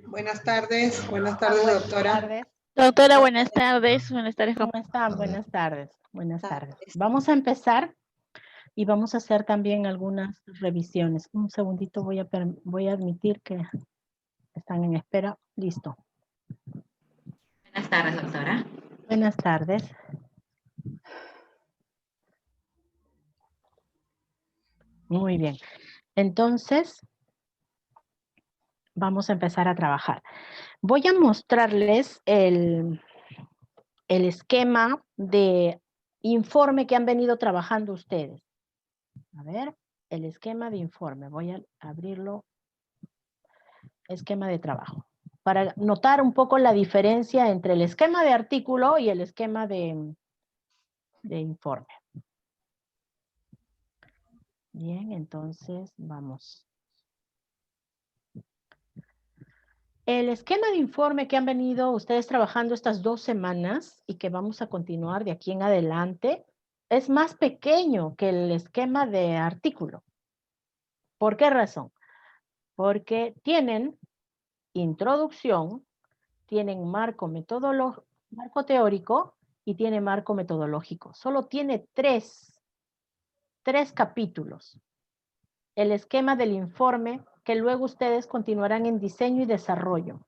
Buenas tardes, Buenas doctora. tardes. Doctora, buenas tardes. Buenas tardes. ¿Cómo están? Buenas tardes. Buenas tardes. Vamos a empezar y vamos a hacer también algunas revisiones. Un segundito, voy a admitir que están en espera. Listo. Buenas tardes, doctora. Buenas tardes. Muy bien. Entonces, vamos a empezar a trabajar. Voy a mostrarles el esquema de informe que han venido trabajando ustedes. A ver, el esquema de informe. Voy a abrirlo. Esquema de trabajo. Para notar un poco la diferencia entre el esquema de artículo y el esquema de informe. Bien, entonces vamos. El esquema de informe que han venido ustedes trabajando estas 2 semanas y que vamos a continuar de aquí en adelante es más pequeño que el esquema de artículo. ¿Por qué razón? Porque tienen introducción, tienen marco metodológico, marco teórico y tiene marco metodológico. Solo tiene tres capítulos. El esquema del informe que luego ustedes continuarán en diseño y desarrollo.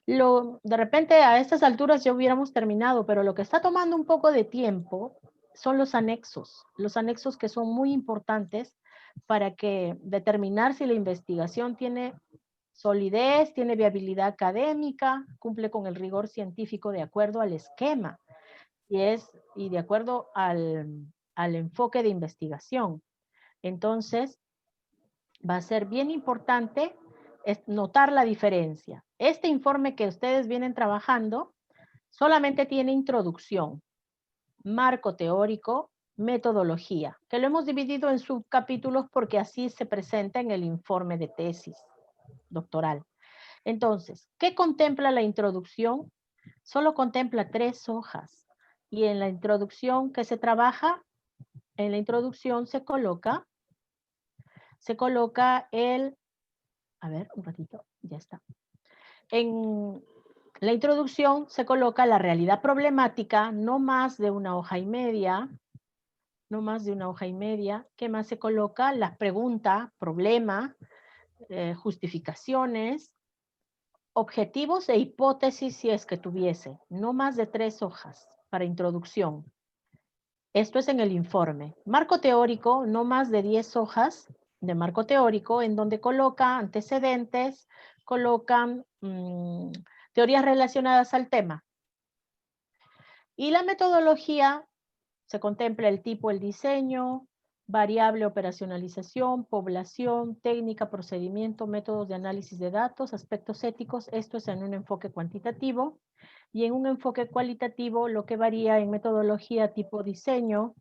De repente a estas alturas ya hubiéramos terminado, pero lo que está tomando un poco de tiempo son los anexos que son muy importantes para que determinar si la investigación tiene solidez, tiene viabilidad académica, cumple con el rigor científico de acuerdo al esquema y de acuerdo al enfoque de investigación. Entonces, va a ser bien importante notar la diferencia. Este informe que ustedes vienen trabajando solamente tiene introducción, marco teórico, metodología, que lo hemos dividido en subcapítulos porque así se presenta en el informe de tesis doctoral. Entonces, ¿qué contempla la introducción? Solo contempla 3 hojas. Y en la introducción que se trabaja, en la introducción se coloca a ver, un ratito, ya está. En la introducción se coloca la realidad problemática, no más de 1 hoja y media, no más de 1 hoja y media. ¿Qué más se coloca? Las preguntas, problema, justificaciones, objetivos e hipótesis si es que tuviese, no más de 3 hojas para introducción. Esto es en el informe. Marco teórico, no más de 10 hojas de marco teórico, en donde coloca antecedentes, colocan teorías relacionadas al tema. Y la metodología se contempla el tipo, el diseño, variable, operacionalización, población, técnica, procedimiento, métodos de análisis de datos, aspectos éticos. Esto es en un enfoque cuantitativo. Y en un enfoque cualitativo, lo que varía en metodología, tipo, diseño,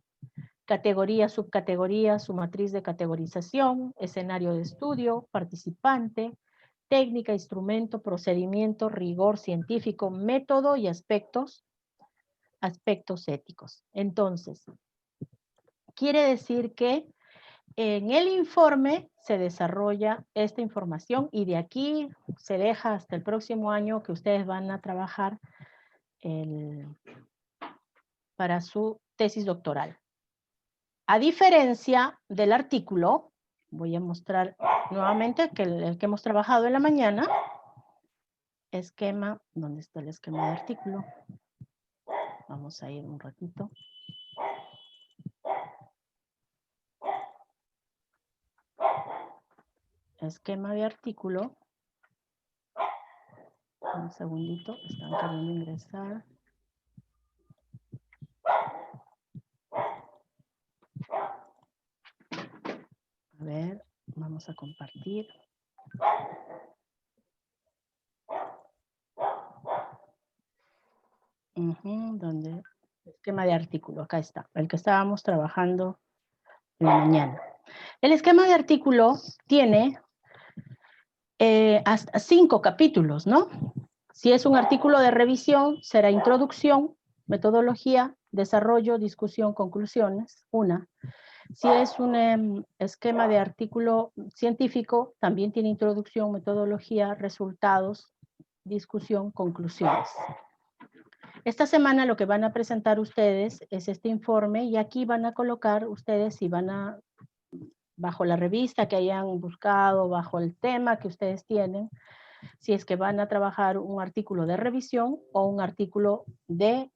categoría, subcategoría, su matriz de categorización, escenario de estudio, participante, técnica, instrumento, procedimiento, rigor científico, método y aspectos éticos. Entonces, quiere decir que en el informe se desarrolla esta información y de aquí se deja hasta el próximo año que ustedes van a trabajar para su tesis doctoral. A diferencia del artículo, voy a mostrar nuevamente que el que hemos trabajado en la mañana, esquema, ¿dónde está el esquema de artículo? Vamos a ir un ratito. Esquema de artículo. Un segundito, están queriendo ingresar. A ver, vamos a compartir. ¿Dónde? Esquema de artículo, acá está, el que estábamos trabajando en la mañana. El esquema de artículo tiene hasta 5 capítulos, ¿no? Si es un artículo de revisión, será introducción, metodología, desarrollo, discusión, conclusiones, 1. Si es un esquema de artículo científico, también tiene introducción, metodología, resultados, discusión, conclusiones. Esta semana lo que van a presentar ustedes es este informe y aquí van a colocar ustedes si van a, bajo la revista que hayan buscado, bajo el tema que ustedes tienen, si es que van a trabajar un artículo de revisión o un artículo de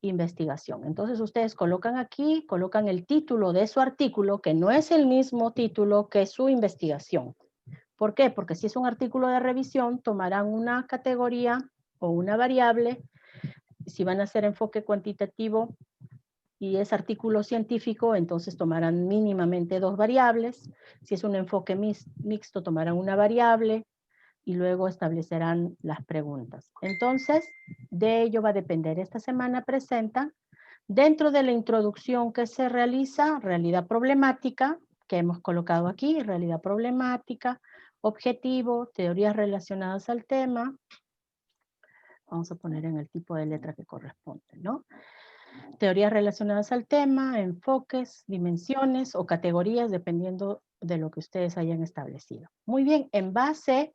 investigación. Entonces ustedes colocan aquí, colocan el título de su artículo, que no es el mismo título que su investigación. ¿Por qué? Porque si es un artículo de revisión, tomarán una categoría o una variable. Si van a hacer enfoque cuantitativo y es artículo científico, entonces tomarán mínimamente 2 variables. Si es un enfoque mixto, tomarán una variable y luego establecerán las preguntas. Entonces, de ello va a depender. Esta semana presentan, dentro de la introducción que se realiza, realidad problemática, que hemos colocado aquí, realidad problemática, objetivo, teorías relacionadas al tema. Vamos a poner en el tipo de letra que corresponde, ¿no? Teorías relacionadas al tema, enfoques, dimensiones o categorías, dependiendo de lo que ustedes hayan establecido. Muy bien, en base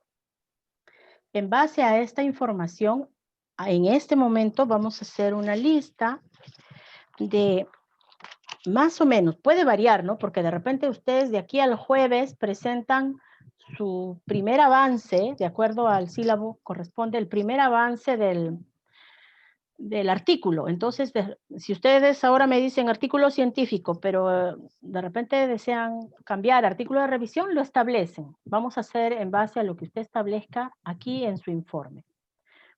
a esta información, en este momento vamos a hacer una lista de más o menos, puede variar, ¿no? Porque de repente ustedes de aquí al jueves presentan su primer avance, de acuerdo al sílabo, corresponde el primer avance del artículo. Entonces, si ustedes ahora me dicen artículo científico, pero de repente desean cambiar artículo de revisión, lo establecen. Vamos a hacer en base a lo que usted establezca aquí en su informe.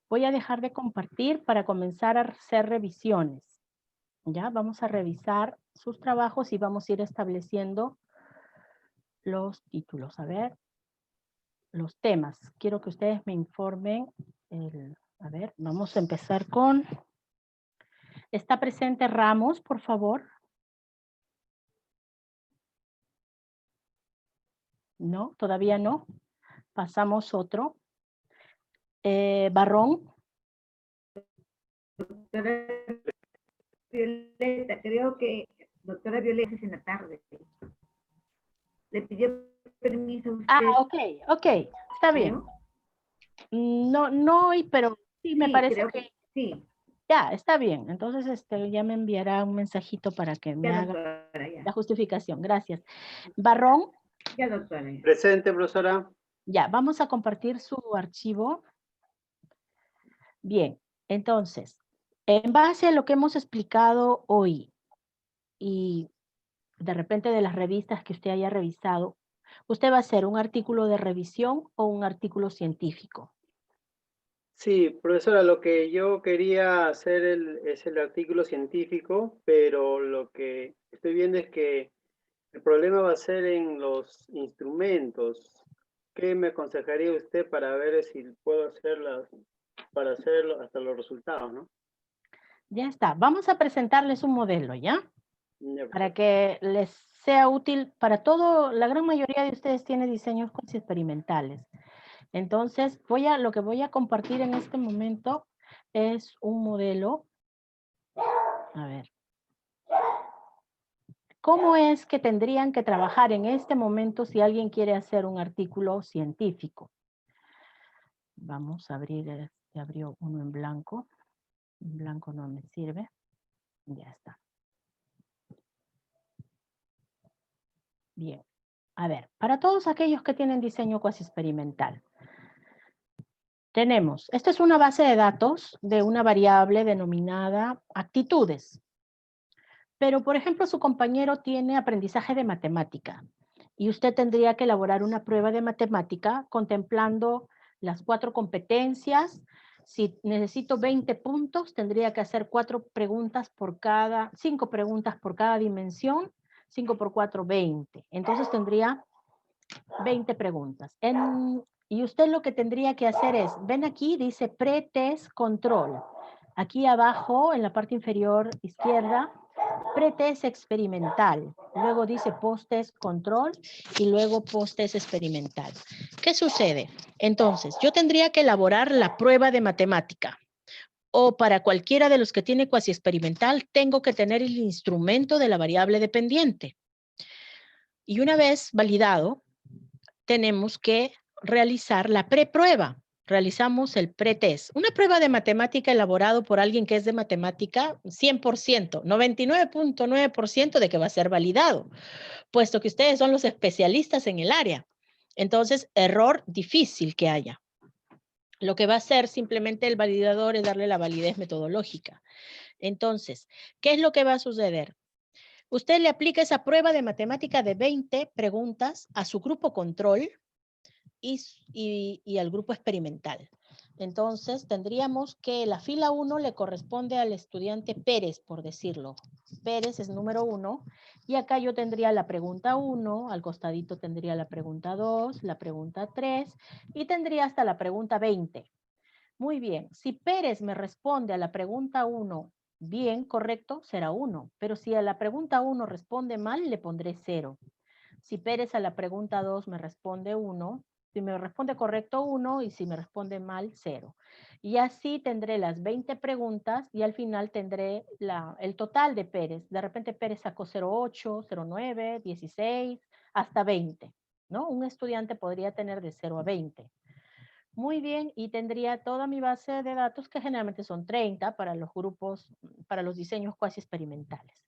Voy a dejar de compartir para comenzar a hacer revisiones. Ya, vamos a revisar sus trabajos y vamos a ir estableciendo los títulos. A ver, los temas. Quiero que ustedes me informen. A ver, vamos a empezar con... ¿Está presente Ramos, por favor? No, todavía no. Pasamos otro. Barrón. Doctora Violeta, creo que doctora Violeta es en la tarde. Le pidió permiso a usted. Ah, ok, está bien. No hoy, pero sí me parece que sí. Ya, está bien. Entonces ya me enviará un mensajito para que me haga la justificación. Gracias. Barrón. Ya, doctora. Presente, profesora. Ya, vamos a compartir su archivo. Bien, entonces, en base a lo que hemos explicado hoy y de repente de las revistas que usted haya revisado, ¿usted va a hacer un artículo de revisión o un artículo científico? Sí, profesora, lo que yo quería hacer es el artículo científico, pero lo que estoy viendo es que el problema va a ser en los instrumentos. ¿Qué me aconsejaría usted para ver si puedo hacerlas, para hacerlo hasta los resultados, ¿no? Ya está. Vamos a presentarles un modelo, ¿ya? Para que les sea útil para todo. La gran mayoría de ustedes tiene diseños experimentales. Entonces, lo que voy a compartir en este momento es un modelo. A ver. ¿Cómo es que tendrían que trabajar en este momento si alguien quiere hacer un artículo científico? Vamos a abrir, se abrió uno en blanco. En blanco no me sirve. Ya está. Bien. A ver, para todos aquellos que tienen diseño cuasi experimental, tenemos, esta es una base de datos de una variable denominada actitudes. Pero, por ejemplo, su compañero tiene aprendizaje de matemática y usted tendría que elaborar una prueba de matemática contemplando las 4 competencias. Si necesito 20 puntos, tendría que hacer 5 preguntas por cada dimensión. 5 por 4, 20. Entonces tendría 20 preguntas. Y usted lo que tendría que hacer es, ven aquí, dice pretest control. Aquí abajo, en la parte inferior izquierda, pretest experimental. Luego dice post-test control y luego post-test experimental. ¿Qué sucede? Entonces, yo tendría que elaborar la prueba de matemática. O para cualquiera de los que tiene cuasi experimental, tengo que tener el instrumento de la variable dependiente. Y una vez validado, tenemos que realizar la preprueba. Realizamos el pretest. Una prueba de matemática elaborado por alguien que es de matemática 100%, 99.9% de que va a ser validado, puesto que ustedes son los especialistas en el área. Entonces, error difícil que haya. Lo que va a hacer simplemente el validador es darle la validez metodológica. Entonces, ¿qué es lo que va a suceder? Usted le aplica esa prueba de matemática de 20 preguntas a su grupo control y al grupo experimental. Entonces, tendríamos que la fila 1 le corresponde al estudiante Pérez, por decirlo. Pérez es número 1. Y acá yo tendría la pregunta 1, al costadito tendría la pregunta 2, la pregunta 3 y tendría hasta la pregunta 20. Muy bien, si Pérez me responde a la pregunta 1 bien, correcto, será 1. Pero si a la pregunta 1 responde mal, le pondré 0. Si Pérez a la pregunta 2 me responde 1, si me responde correcto 1 y si me responde mal 0. Y así tendré las 20 preguntas y al final tendré el total de Pérez. De repente Pérez sacó 0,8, 0,9, 16, hasta 20. ¿No? Un estudiante podría tener de 0 a 20. Muy bien, y tendría toda mi base de datos, que generalmente son 30 para los grupos, para los diseños cuasi experimentales.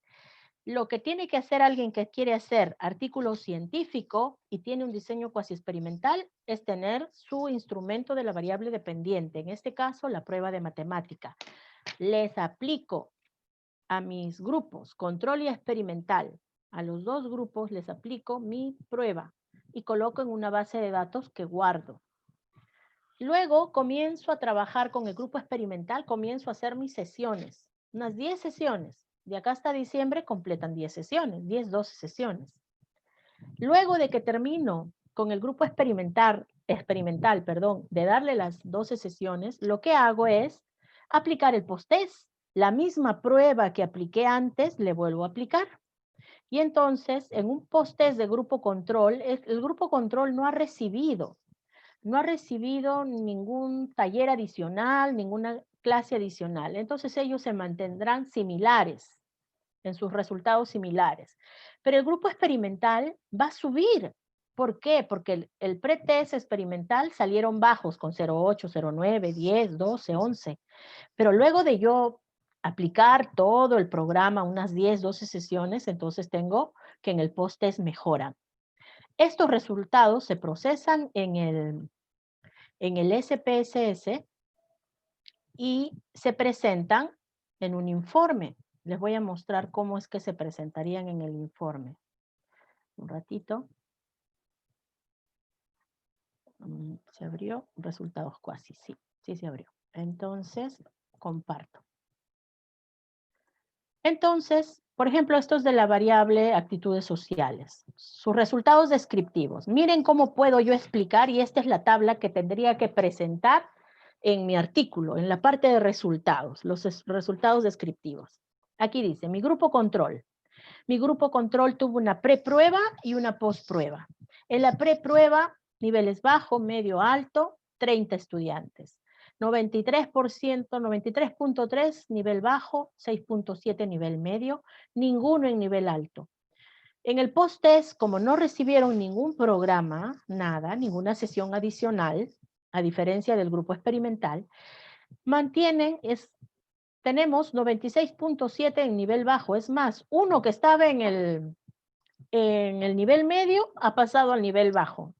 Lo que tiene que hacer alguien que quiere hacer artículo científico y tiene un diseño cuasi experimental es tener su instrumento de la variable dependiente, en este caso la prueba de matemática. Les aplico a mis grupos control y experimental, a los dos grupos les aplico mi prueba y coloco en una base de datos que guardo. Luego comienzo a trabajar con el grupo experimental, comienzo a hacer mis sesiones, unas 10 sesiones. De acá hasta diciembre completan 10 sesiones, 10, 12 sesiones. Luego de que termino con el grupo experimental, de darle las 12 sesiones, lo que hago es aplicar el post-test. La misma prueba que apliqué antes, le vuelvo a aplicar. Y entonces, en un post-test de grupo control, el grupo control no ha recibido ningún taller adicional, ninguna clase adicional. Entonces ellos se mantendrán similares, en sus resultados similares. Pero el grupo experimental va a subir. ¿Por qué? Porque el pretest experimental salieron bajos con 0,8, 0,9, 10, 12, 11. Pero luego de yo aplicar todo el programa, unas 10, 12 sesiones, entonces tengo que en el post-test mejoran. Estos resultados se procesan en el SPSS y se presentan en un informe. Les voy a mostrar cómo es que se presentarían en el informe. Un ratito. ¿Se abrió? Resultados cuasi, sí, sí se abrió. Entonces, comparto. Entonces, por ejemplo, esto es de la variable actitudes sociales. Sus resultados descriptivos. Miren cómo puedo yo explicar, y esta es la tabla que tendría que presentar en mi artículo, en la parte de resultados, los resultados descriptivos. Aquí dice, mi grupo control. Mi grupo control tuvo una preprueba y una postprueba. En la preprueba, niveles bajo, medio, alto, 30 estudiantes. 93%, 93.3 nivel bajo, 6.7 nivel medio, ninguno en nivel alto. En el post-test, como no recibieron ningún programa, nada, ninguna sesión adicional, a diferencia del grupo experimental, tenemos 96.7 en nivel bajo. Es más, uno que estaba en el nivel medio ha pasado al nivel bajo.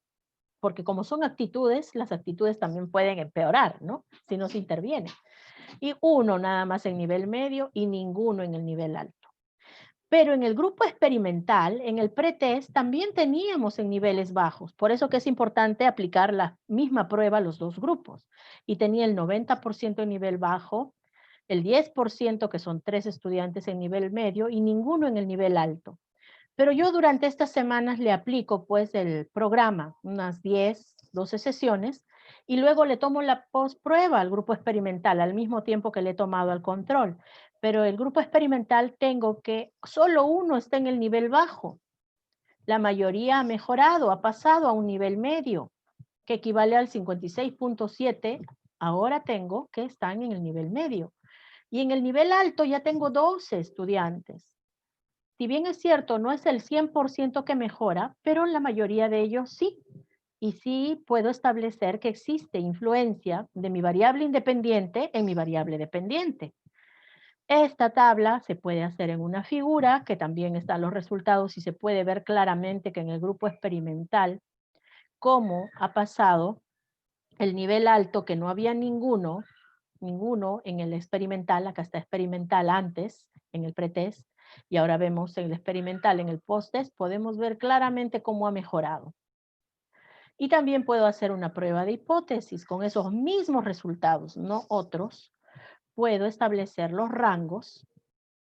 Porque como son actitudes, las actitudes también pueden empeorar, ¿no? Si no se interviene. Y uno nada más en nivel medio y ninguno en el nivel alto. Pero en el grupo experimental, en el pretest, también teníamos en niveles bajos. Por eso que es importante aplicar la misma prueba a los dos grupos. Y tenía el 90% en nivel bajo, el 10% que son 3 estudiantes en nivel medio y ninguno en el nivel alto. Pero yo durante estas semanas le aplico pues el programa, unas 10, 12 sesiones, y luego le tomo la postprueba al grupo experimental al mismo tiempo que le he tomado al control. Pero el grupo experimental tengo que solo uno está en el nivel bajo. La mayoría ha mejorado, ha pasado a un nivel medio, que equivale al 56.7. Ahora tengo que están en el nivel medio. Y en el nivel alto ya tengo 12 estudiantes. Si bien es cierto, no es el 100% que mejora, pero la mayoría de ellos sí. Y sí puedo establecer que existe influencia de mi variable independiente en mi variable dependiente. Esta tabla se puede hacer en una figura, que también están los resultados y se puede ver claramente que en el grupo experimental, cómo ha pasado el nivel alto, que no había ninguno en el experimental, acá está experimental antes, en el pretest, y ahora vemos en el experimental, en el posttest, podemos ver claramente cómo ha mejorado. Y también puedo hacer una prueba de hipótesis con esos mismos resultados, no otros. Puedo establecer los rangos,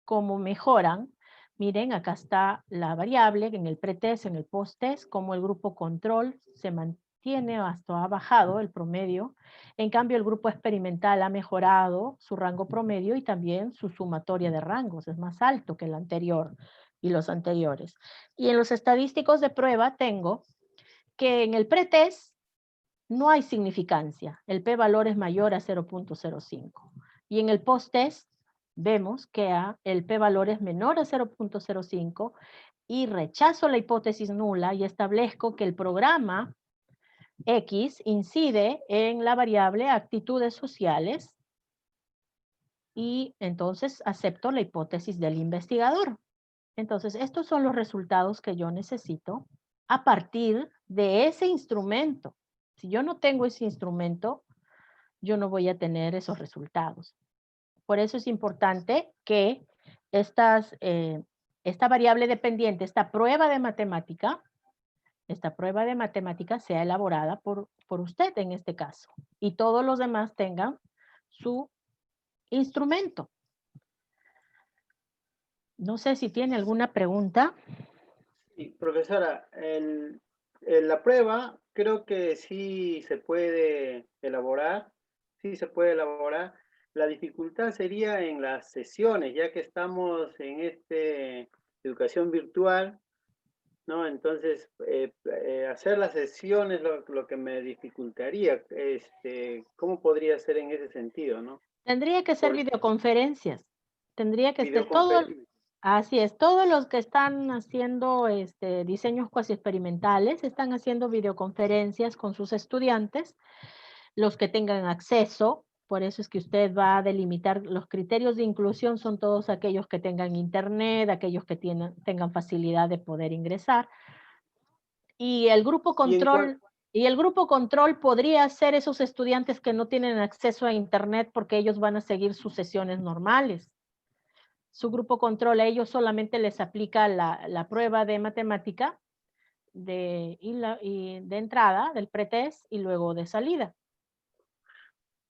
cómo mejoran. Miren, acá está la variable en el pretest, en el posttest, cómo el grupo control se mantiene hasta ha bajado el promedio. En cambio, el grupo experimental ha mejorado su rango promedio y también su sumatoria de rangos. Es más alto que el anterior y los anteriores. Y en los estadísticos de prueba tengo que en el pretest no hay significancia. El p-valor es mayor a 0.05. Y en el posttest vemos que el p-valor es menor a 0.05 y rechazo la hipótesis nula y establezco que el programa X incide en la variable actitudes sociales y entonces acepto la hipótesis del investigador. Entonces, estos son los resultados que yo necesito a partir de ese instrumento. Si yo no tengo ese instrumento, yo no voy a tener esos resultados. Por eso es importante que esta variable dependiente, esta prueba de matemática sea elaborada por usted en este caso. Y todos los demás tengan su instrumento. No sé si tiene alguna pregunta. Sí, profesora, la prueba creo que sí se puede elaborar, La dificultad sería en las sesiones, ya que estamos en educación virtual, ¿no? Entonces, hacer las sesiones lo que me dificultaría. ¿Cómo podría ser en ese sentido, no? Tendría que ser videoconferencias. Tendría que ser todo. Videoconferencia. Así es, todos los que están haciendo diseños cuasi experimentales están haciendo videoconferencias con sus estudiantes, los que tengan acceso. Por eso es que usted va a delimitar los criterios de inclusión, son todos aquellos que tengan internet, aquellos que tengan facilidad de poder ingresar. Y el grupo control podría ser esos estudiantes que no tienen acceso a internet porque ellos van a seguir sus sesiones normales. Su grupo control, a ellos solamente les aplica la prueba de matemática de entrada, del pretest y luego de salida.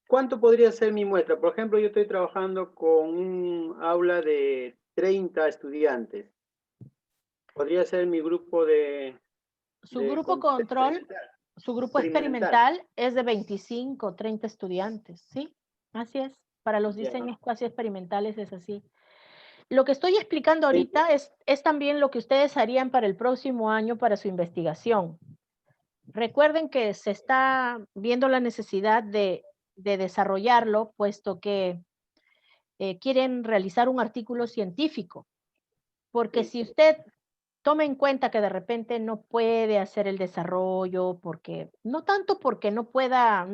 ¿Cuánto podría ser mi muestra? Por ejemplo, yo estoy trabajando con un aula de 30 estudiantes. ¿Podría ser mi grupo de... Su grupo control, su grupo experimental es de 25, 30 estudiantes, ¿sí? Así es. Para los diseños cuasi experimentales es así. Lo que estoy explicando ahorita es también lo que ustedes harían para el próximo año para su investigación. Recuerden que se está viendo la necesidad de desarrollarlo, puesto que quieren realizar un artículo científico. Porque si usted toma en cuenta que de repente no puede hacer el desarrollo, porque no tanto porque no pueda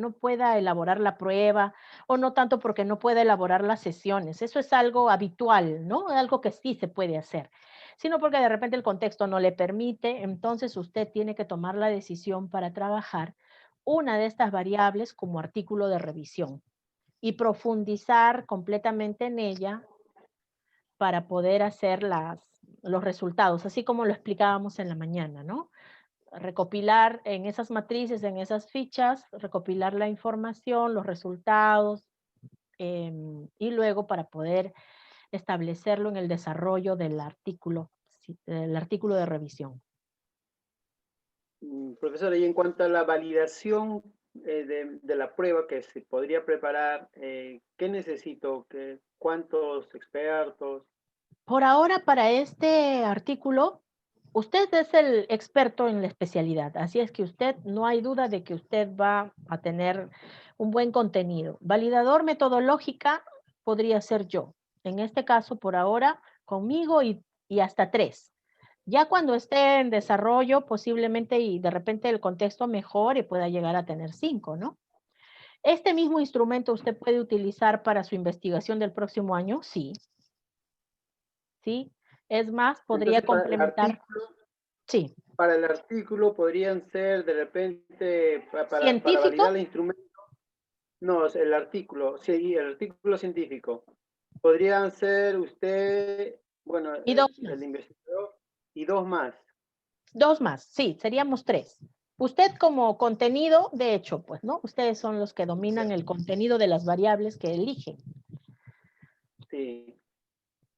elaborar la prueba, o no tanto porque no pueda elaborar las sesiones, eso es algo habitual, ¿no? Algo que sí se puede hacer, sino porque de repente el contexto no le permite, entonces usted tiene que tomar la decisión para trabajar una de estas variables como artículo de revisión y profundizar completamente en ella para poder hacer los resultados, así como lo explicábamos en la mañana, ¿no? Recopilar en esas matrices, en esas fichas, recopilar la información, los resultados, y luego para poder establecerlo en el desarrollo del artículo de revisión. Profesora, y en cuanto a la validación de la prueba que se podría preparar, ¿qué necesito? ¿Cuántos expertos? Por ahora, para este artículo, usted es el experto en la especialidad, así es que usted, no hay duda de que usted va a tener un buen contenido. Validador metodológica podría ser yo. En este caso, por ahora, conmigo y y hasta 3. Ya cuando esté en desarrollo, posiblemente y de repente el contexto mejore y pueda llegar a tener 5, ¿no? ¿Este mismo instrumento usted puede utilizar para su investigación del próximo año? Sí. ¿Sí? Es más, podría Entonces, complementar. Sí. para el artículo podrían ser de repente para ¿Científico? validar el instrumento. No, es el artículo, sí, el artículo científico. Podrían ser usted, bueno, Y 2 más. el investigador y 2 más. 2 más, sí, seríamos 3. Usted como contenido, de hecho, pues, ¿no? Ustedes son los que dominan el contenido de las variables que eligen. Sí.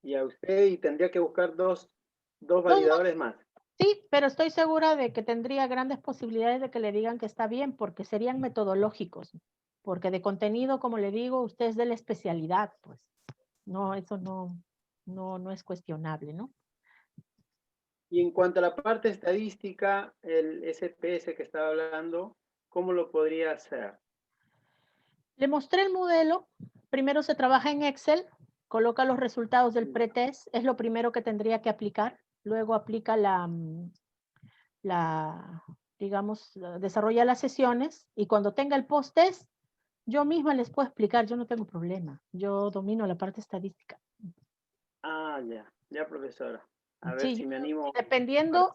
Y a usted y tendría que buscar dos 2 validadores más. más. Sí, pero estoy segura de que tendría grandes posibilidades de que le digan que está bien, porque serían metodológicos. Porque de contenido, como le digo, usted es de la especialidad, pues. No, eso no es cuestionable, ¿no? Y en cuanto a la parte estadística, el SPS que estaba hablando, ¿cómo lo podría hacer? Le mostré el modelo. Primero se trabaja en Excel, coloca los resultados del pretest, es lo primero que tendría que aplicar. Luego aplica digamos, desarrolla las sesiones y cuando tenga el post-test, yo misma les puedo explicar, yo no tengo problema. Yo domino la parte estadística. Ah, ya, profesora. A ver Sí, si me animo. dependiendo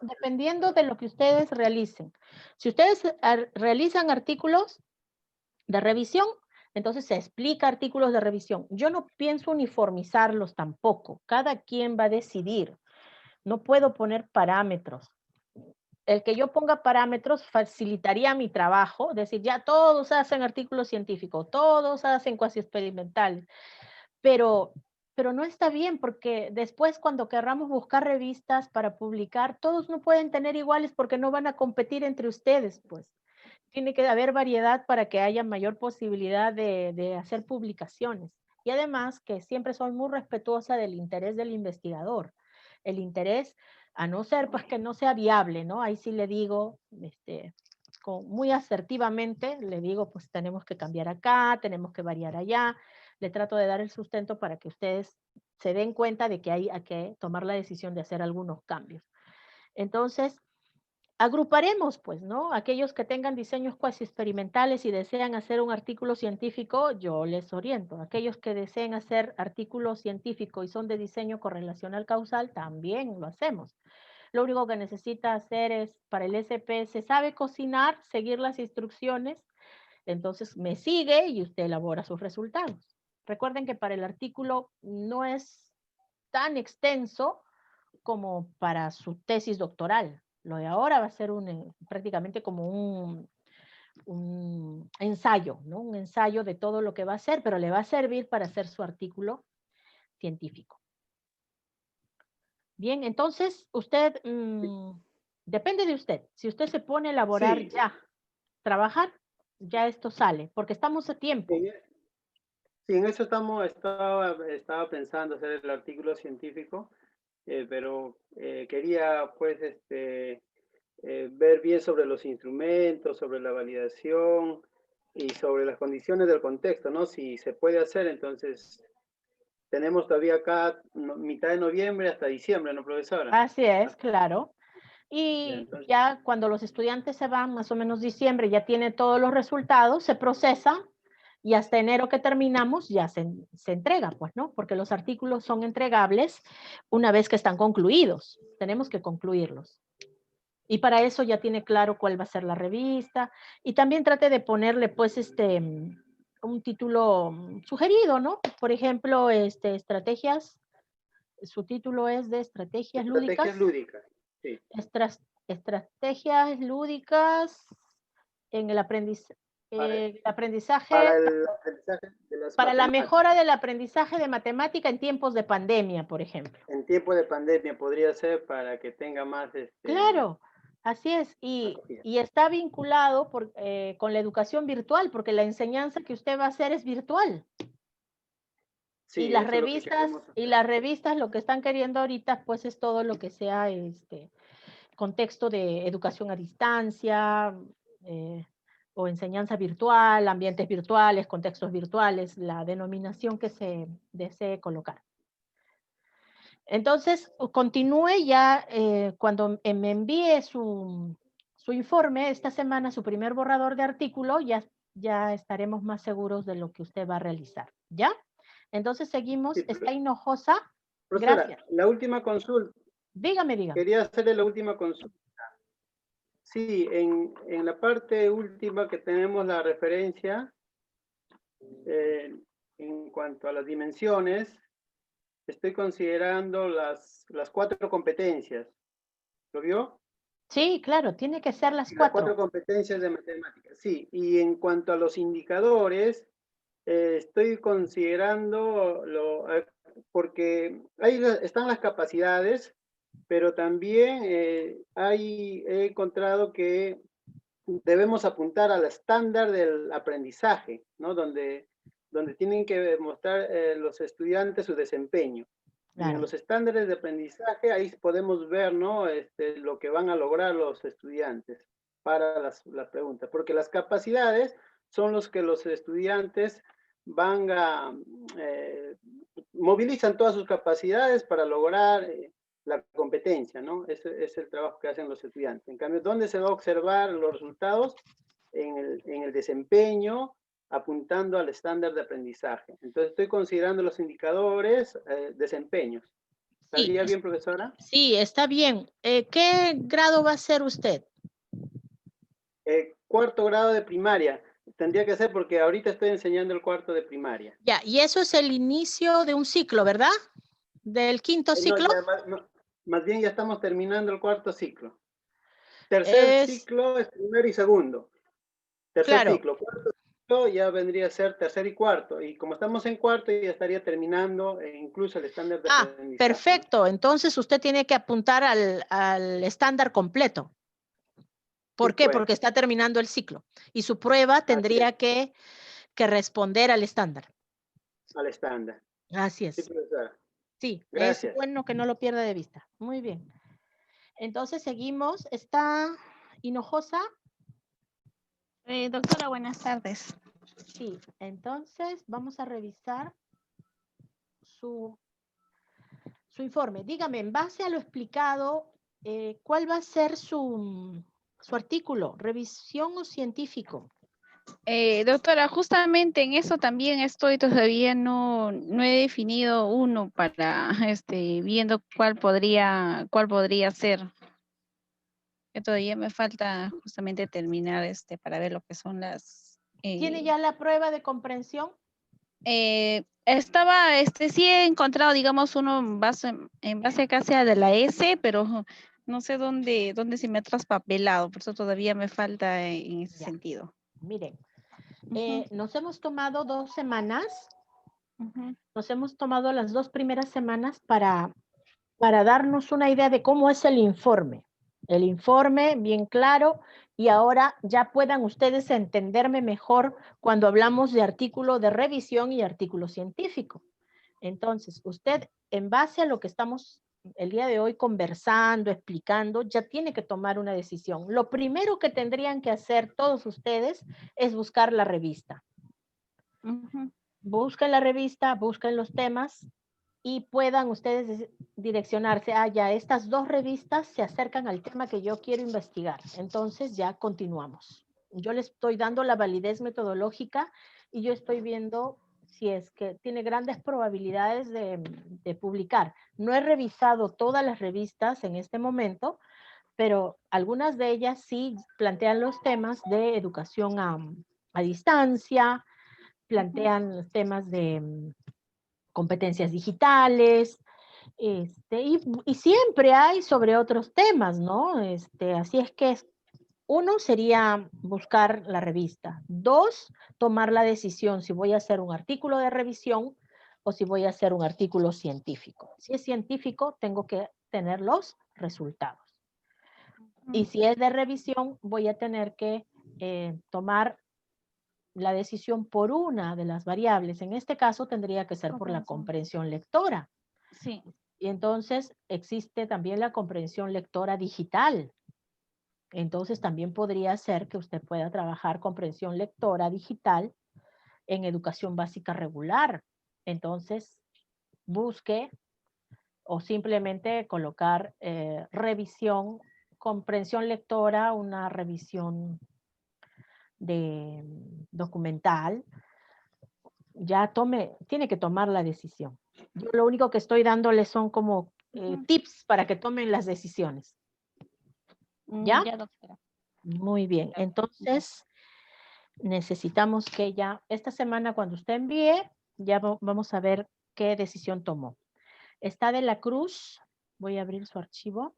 de lo que ustedes realicen. Si ustedes realizan artículos de revisión, entonces se explica artículos de revisión. Yo no pienso uniformizarlos tampoco. Cada quien va a decidir. No puedo poner parámetros. El que yo ponga parámetros facilitaría mi trabajo, decir, ya todos hacen artículos científicos, todos hacen cuasi experimentales, pero no está bien porque después cuando querramos buscar revistas para publicar, todos no pueden tener iguales porque no van a competir entre ustedes, pues. Tiene que haber variedad para que haya mayor posibilidad de hacer publicaciones. Y además que siempre soy muy respetuosa del interés del investigador. El interés, a no ser pues que no sea viable, ¿no? Ahí sí le digo, muy asertivamente, le digo, pues tenemos que cambiar acá, tenemos que variar allá. Le trato de dar el sustento para que ustedes se den cuenta de que hay que tomar la decisión de hacer algunos cambios. Entonces, agruparemos, pues, ¿no? Aquellos que tengan diseños cuasi experimentales y desean hacer un artículo científico, yo les oriento. Aquellos que deseen hacer artículos científicos y son de diseño correlacional causal, también lo hacemos. Lo único que necesita hacer es, para el SPS, sabe cocinar, seguir las instrucciones, entonces me sigue y usted elabora sus resultados. Recuerden que para el artículo no es tan extenso como para su tesis doctoral. Lo de ahora va a ser prácticamente como un ensayo, ¿no? Un ensayo de todo lo que va a hacer, pero le va a servir para hacer su artículo científico. Bien, entonces usted, depende de usted. Si usted se pone a elaborar Sí. ya, trabajar, ya esto sale, porque estamos a tiempo. Sí, en eso estaba pensando hacer el artículo científico, pero quería pues ver bien sobre los instrumentos, sobre la validación y sobre las condiciones del contexto, ¿no? Si se puede hacer, entonces tenemos todavía acá mitad de noviembre hasta diciembre, ¿no, profesora? Así es, claro. Y Entonces, ya cuando los estudiantes se van, más o menos diciembre, ya tiene todos los resultados, se procesa y hasta enero que terminamos ya se entrega, pues, ¿no? Porque los artículos son entregables una vez que están concluidos. Tenemos que concluirlos. Y para eso ya tiene claro cuál va a ser la revista. Y también trate de ponerle, pues, un título sugerido, ¿no? Por ejemplo, estrategias, su título es de estrategias lúdicas. sí. Estrategias lúdicas en el aprendizaje Para el aprendizaje de las para la matemáticas. mejora del aprendizaje de matemática en tiempos de pandemia, por ejemplo. En tiempo de pandemia podría ser para que tenga más Claro, así es. acogida. Y está vinculado con la educación virtual, porque la enseñanza que usted va a hacer es virtual. Sí, Y las eso es lo que queremos hacer. revistas lo que están queriendo ahorita, pues es todo lo que sea contexto de educación a distancia, o enseñanza virtual, ambientes virtuales, contextos virtuales, la denominación que se desee colocar. Entonces, continúe ya cuando me envíe su informe esta semana, su primer borrador de artículo, ya estaremos más seguros de lo que usted va a realizar. ¿Ya? Entonces seguimos. Sí, Está Hinojosa. profesora, Gracias. la última consulta. Dígame. Quería hacerle la última consulta. Sí, en la parte última que tenemos la referencia, en cuanto a las dimensiones, estoy considerando las 4 competencias. ¿Lo vio? Sí, claro, tiene que ser las Las 4 4. competencias de matemáticas, sí. Y en cuanto a los indicadores, estoy considerando, porque ahí están las capacidades, pero también he encontrado que debemos apuntar al estándar del aprendizaje, ¿no? Donde tienen que demostrar los estudiantes su desempeño. Y en Claro. los estándares de aprendizaje, ahí podemos ver, ¿no? Lo que van a lograr los estudiantes para las preguntas. Porque las capacidades son los que los estudiantes van a, movilizan todas sus capacidades para lograr la competencia, ¿no? Ese es el trabajo que hacen los estudiantes. En cambio, ¿dónde se va a observar los resultados? En el desempeño, apuntando al estándar de aprendizaje. Entonces, estoy considerando los indicadores, desempeños. ¿Estaría bien, profesora? Sí, está bien. ¿Qué grado va a ser usted? 4º grado de primaria. Tendría que ser porque ahorita estoy enseñando el 4º de primaria. Ya, y eso es el inicio de un ciclo, ¿verdad? ¿Del 5º No, ciclo? más bien ya estamos terminando el 4º ciclo. Tercer ciclo es 1º y 2º. Tercer Claro. ciclo. 4º ciclo ya vendría a ser 3º y 4º. Y como estamos en 4º, ya estaría terminando incluso el estándar de aprendizaje. Perfecto. Entonces usted tiene que apuntar al estándar completo. ¿Por qué? pues. Porque está terminando el ciclo. Y su prueba tendría que responder al estándar. Al estándar. Así es. Sí, profesora. Sí, Gracias. es bueno que no lo pierda de vista. Muy bien. Entonces seguimos. ¿Está Hinojosa? Doctora, buenas tardes. Sí, entonces vamos a revisar su informe. Dígame, en base a lo explicado, ¿cuál va a ser su artículo? ¿Revisión o científico? Doctora, justamente en eso también estoy todavía no he definido uno para viendo cuál podría ser. Que todavía me falta justamente terminar para ver lo que son las ¿Tiene ya la prueba de comprensión? Estaba, sí he encontrado, digamos, uno en base casi a de la S, pero no sé dónde se me ha traspapelado, por eso todavía me falta en ese sentido. Miren, nos hemos tomado 2 semanas, nos hemos tomado las 2 primeras semanas para darnos una idea de cómo es el informe. El informe bien claro, y ahora ya puedan ustedes entenderme mejor cuando hablamos de artículo de revisión y artículo científico. Entonces, usted, en base a lo que estamos el día de hoy conversando, explicando, ya tiene que tomar una decisión. Lo primero que tendrían que hacer todos ustedes es buscar la revista. Busquen la revista, busquen los temas y puedan ustedes direccionarse a ya estas 2 revistas se acercan al tema que yo quiero investigar. Entonces ya continuamos. Yo les estoy dando la validez metodológica y yo estoy viendo si es que tiene grandes probabilidades de publicar. No he revisado todas las revistas en este momento, pero algunas de ellas sí plantean los temas de educación a distancia, plantean temas de competencias digitales, y siempre hay sobre otros temas, ¿no? Así es que uno sería buscar la revista. 2, tomar la decisión si voy a hacer un artículo de revisión o si voy a hacer un artículo científico. Si es científico, tengo que tener los resultados. Y si es de revisión, voy a tener que tomar la decisión por una de las variables. En este caso, tendría que ser por la comprensión lectora. Sí. Y entonces existe también la comprensión lectora digital. Entonces también podría ser que usted pueda trabajar comprensión lectora digital en educación básica regular. Entonces busque o simplemente colocar revisión, comprensión lectora, una revisión de documental. Ya tiene que tomar la decisión. Yo lo único que estoy dándoles son como tips para que tomen las decisiones. ¿Ya? Ya, doctora. Muy bien. Entonces, necesitamos que ya esta semana cuando usted envíe, ya vamos a ver qué decisión tomó. Está de la Cruz. Voy a abrir su archivo.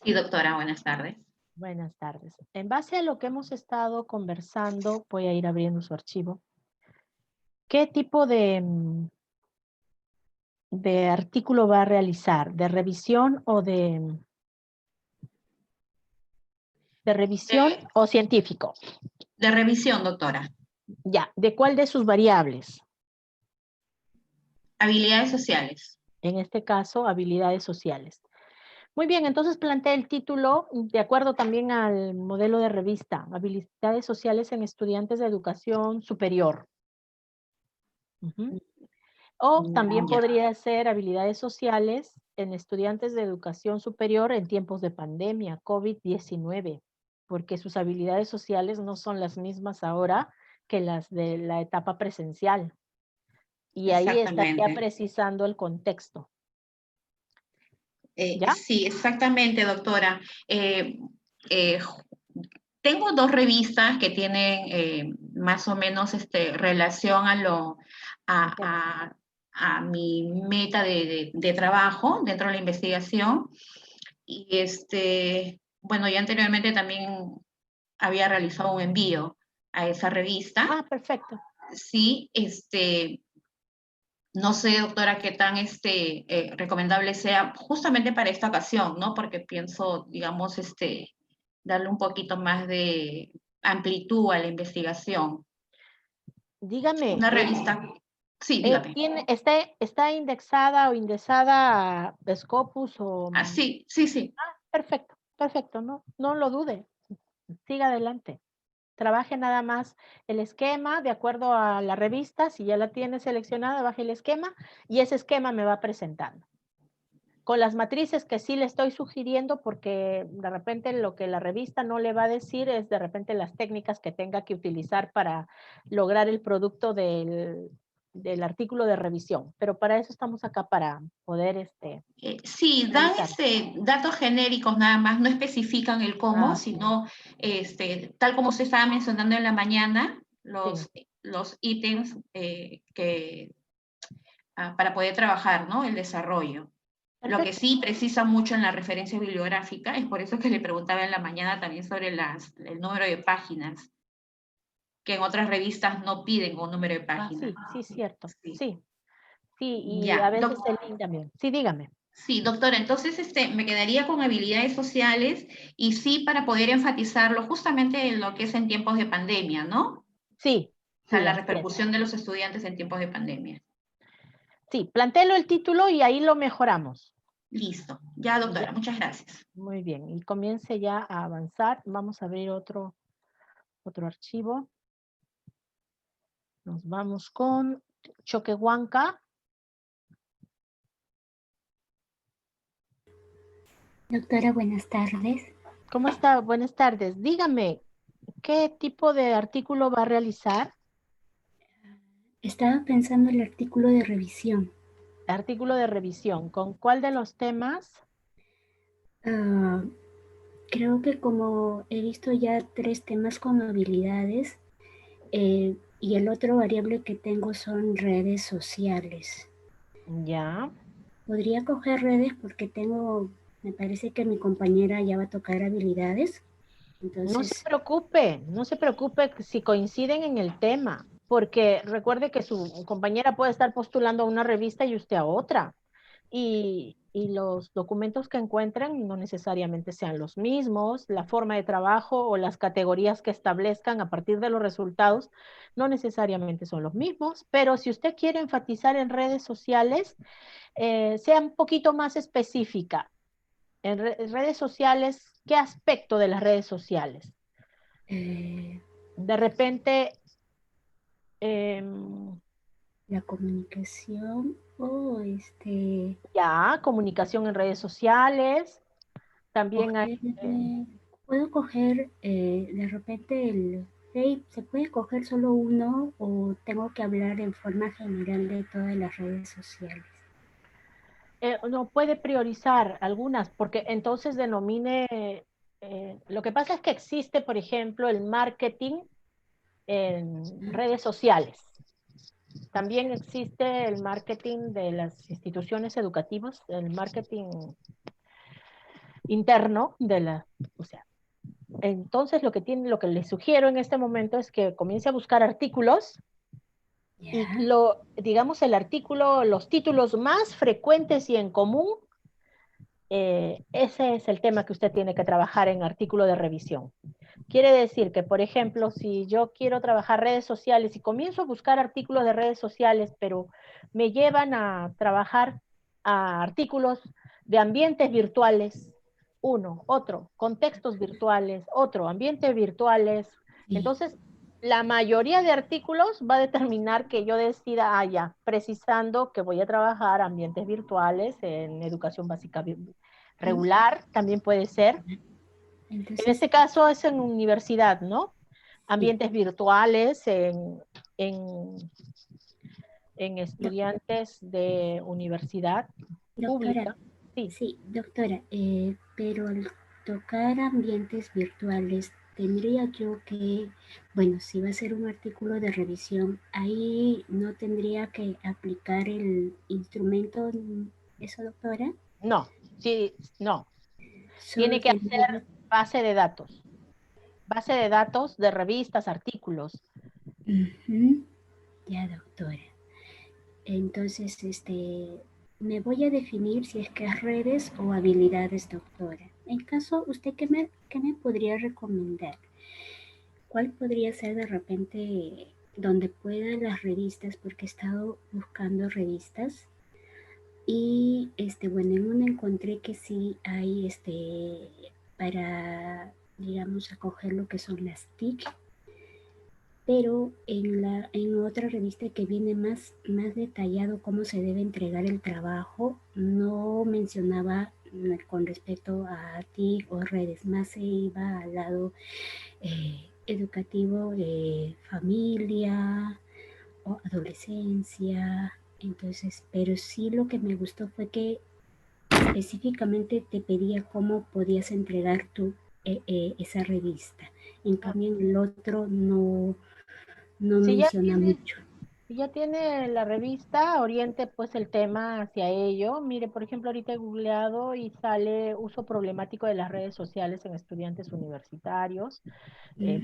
Sí, doctora, buenas tardes. Buenas tardes. En base a lo que hemos estado conversando, voy a ir abriendo su archivo. ¿Qué tipo de artículo va a realizar? ¿De revisión o de revisión o científico? De revisión, doctora. Ya. ¿De cuál de sus variables? Habilidades sociales. En este caso, habilidades sociales. Muy bien, entonces plantea el título de acuerdo también al modelo de revista, habilidades sociales en estudiantes de educación superior. O también Ya. podría ser habilidades sociales en estudiantes de educación superior en tiempos de pandemia, COVID-19, porque sus habilidades sociales no son las mismas ahora que las de la etapa presencial. Y ahí estaría Exactamente. precisando el contexto. ¿Ya? Sí, exactamente, doctora. Tengo dos revistas que tienen más o menos relación a mi meta de trabajo dentro de la investigación. Y bueno, ya anteriormente también había realizado un envío a esa revista. Ah, perfecto. Sí, no sé, doctora, qué tan recomendable sea justamente para esta ocasión, ¿no? Porque pienso, digamos, darle un poquito más de amplitud a la investigación. Dígame, Una revista. Sí, dígame. ¿está indexada o indexada a Scopus o...? Ah, sí, sí, sí. Perfecto, perfecto, no lo dude. Siga adelante. Trabaje nada más el esquema de acuerdo a la revista. Si ya la tiene seleccionada, baje el esquema y ese esquema me va presentando. Con las matrices que sí le estoy sugiriendo, porque de repente lo que la revista no le va a decir es de repente las técnicas que tenga que utilizar para lograr el producto del artículo de revisión. Pero para eso estamos acá, para poder Sí, dan revisar. datos genéricos nada más, no especifican el cómo, Sí. sino tal como se estaba mencionando en la mañana, los ítems para poder trabajar, ¿no? El desarrollo. Perfecto. Lo que sí precisa mucho en la referencia bibliográfica, es por eso que le preguntaba en la mañana también sobre el número de páginas, que en otras revistas no piden un número de páginas. Sí, cierto. Sí. Sí, y Ya, a veces el link también. Sí, dígame. Sí, doctora, entonces me quedaría con habilidades sociales y sí para poder enfatizarlo justamente en lo que es en tiempos de pandemia, ¿no? Sí. O sea, la Así es. repercusión de los estudiantes en tiempos de pandemia. Sí, plantéelo el título y ahí lo mejoramos. Listo. Ya, doctora, muchas gracias. Muy bien, y comience ya a avanzar. Vamos a abrir otro archivo. Nos vamos con Choquehuanca. Doctora, buenas tardes. ¿Cómo está? Buenas tardes. Dígame, ¿qué tipo de artículo va a realizar? Estaba pensando el artículo de revisión. Artículo de revisión. ¿Con cuál de los temas? Creo que como he visto ya 3 temas con habilidades y el otro variable que tengo son redes sociales. Ya. Podría coger redes porque me parece que mi compañera ya va a tocar habilidades. Entonces, No se preocupe si coinciden en el tema, porque recuerde que su compañera puede estar postulando a una revista y usted a otra. Y los documentos que encuentren no necesariamente sean los mismos, la forma de trabajo o las categorías que establezcan a partir de los resultados no necesariamente son los mismos, pero si usted quiere enfatizar en redes sociales, sea un poquito más específica. En redes sociales, ¿qué aspecto de las redes sociales? De repente, La comunicación o Ya, comunicación en redes sociales. También hay... puedo coger de repente ¿se puede coger solo uno o tengo que hablar en forma general de todas las redes sociales? no puede priorizar algunas, porque entonces denomine... lo que pasa es que existe, por ejemplo, el marketing en redes sociales. También existe el marketing de las instituciones educativas, el marketing interno de la, o sea, entonces lo que les sugiero en este momento es que comience a buscar artículos y digamos el artículo, los títulos más frecuentes y en común, ese es el tema que usted tiene que trabajar en artículo de revisión. Quiere decir que, por ejemplo, si yo quiero trabajar redes sociales y comienzo a buscar artículos de redes sociales, pero me llevan a trabajar a artículos de ambientes virtuales, uno, otro, contextos virtuales, otro, ambientes virtuales. Entonces, la mayoría de artículos va a determinar que yo decida, ya, precisando que voy a trabajar ambientes virtuales en educación básica regular, también puede ser. Entonces, En este caso es en universidad, ¿no? Ambientes virtuales en estudiantes de universidad pública. Sí, doctora, pero al tocar ambientes virtuales, tendría yo que, bueno, si va a ser un artículo de revisión, ahí no tendría que aplicar el instrumento, ¿eso, doctora? No, sí, no. Solo Tiene que hacer base de datos. Base de datos de revistas, artículos. Ya, doctora. Entonces, me voy a definir si es que es redes o habilidades, doctora. En caso, ¿usted qué me podría recomendar? ¿Cuál podría ser de repente donde pueda las revistas? Porque he estado buscando revistas y, bueno, en una encontré que sí hay, para, digamos, acoger lo que son las TIC, pero en otra revista que viene más detallado cómo se debe entregar el trabajo, no mencionaba con respecto a TIC o redes, más se iba al lado educativo de familia o adolescencia. Entonces, pero sí lo que me gustó fue que específicamente te pedía cómo podías entregar tú esa revista. En cambio, en el otro no menciona mucho. Si ya tiene la revista, oriente pues el tema hacia ello. Mire, por ejemplo, ahorita he googleado y sale uso problemático de las redes sociales en estudiantes universitarios.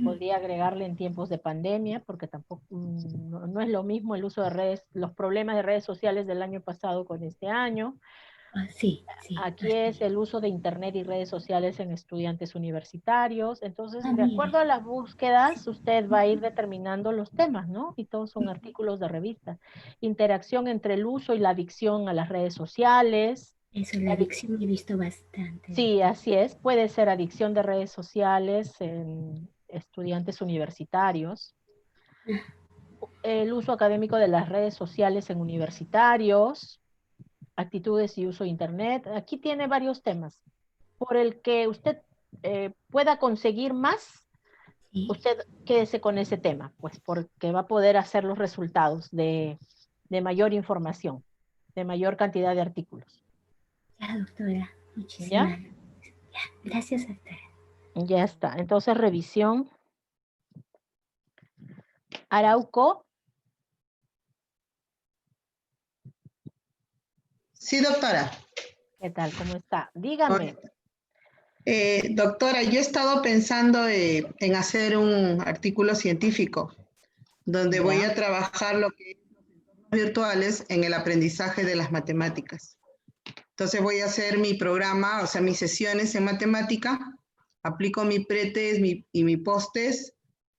Podría agregarle en tiempos de pandemia, porque tampoco no es lo mismo el uso de redes, los problemas de redes sociales del año pasado con este año. Sí. Aquí es el uso de internet y redes sociales en estudiantes universitarios. Entonces, de acuerdo a las búsquedas, usted va a ir determinando los temas, ¿no? Y todos son artículos de revista. Interacción entre el uso y la adicción a las redes sociales. Eso, la adicción he visto bastante. Sí, así es. Puede ser adicción de redes sociales en estudiantes universitarios. El uso académico de las redes sociales en universitarios. Actitudes y uso de Internet. Aquí tiene varios temas. Por el que usted pueda conseguir más, usted quédese con ese tema, pues porque va a poder hacer los resultados de mayor información, de mayor cantidad de artículos. Ya, doctora. Muchísimas gracias. Gracias, doctora. Ya está. Entonces, revisión. Arauco. Sí, doctora. ¿Qué tal? ¿Cómo está? Dígame. Doctora, yo he estado pensando en hacer un artículo científico donde voy a trabajar lo que es los entornos virtuales en el aprendizaje de las matemáticas. Entonces voy a hacer mi programa, o sea, mis sesiones en matemática, aplico mi pretest y mi posttest,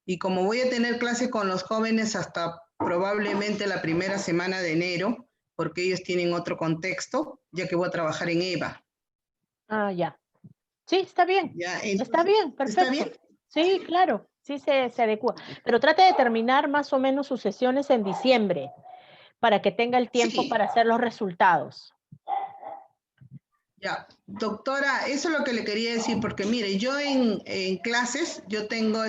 y como voy a tener clase con los jóvenes hasta probablemente la primera semana de enero, porque ellos tienen otro contexto, ya que voy a trabajar en EVA. Ah, ya. Sí, está bien. Ya, entonces, está bien, perfecto. ¿Está bien? Sí, claro, sí se adecua. Pero trate de terminar más o menos sus sesiones en diciembre, para que tenga el tiempo Sí. para hacer los resultados. Ya, doctora, eso es lo que le quería decir, porque mire, yo en clases, yo tengo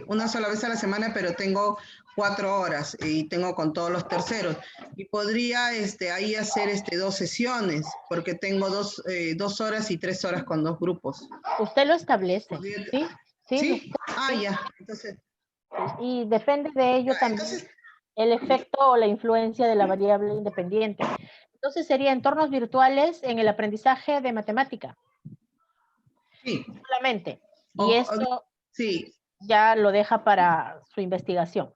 una sola vez a la semana, pero tengo 4 horas y tengo con todos los terceros. Y podría ahí hacer 2 sesiones, porque tengo 2 horas y 3 horas con 2 grupos. Usted lo establece, Podría- ¿sí? Sí. ¿Sí? Ah, ya. Entonces, Y depende de ello también entonces, el efecto o la influencia de la variable independiente. Entonces sería entornos virtuales en el aprendizaje de matemática, sí. solamente. Y O- esto sí, ya lo deja para su investigación.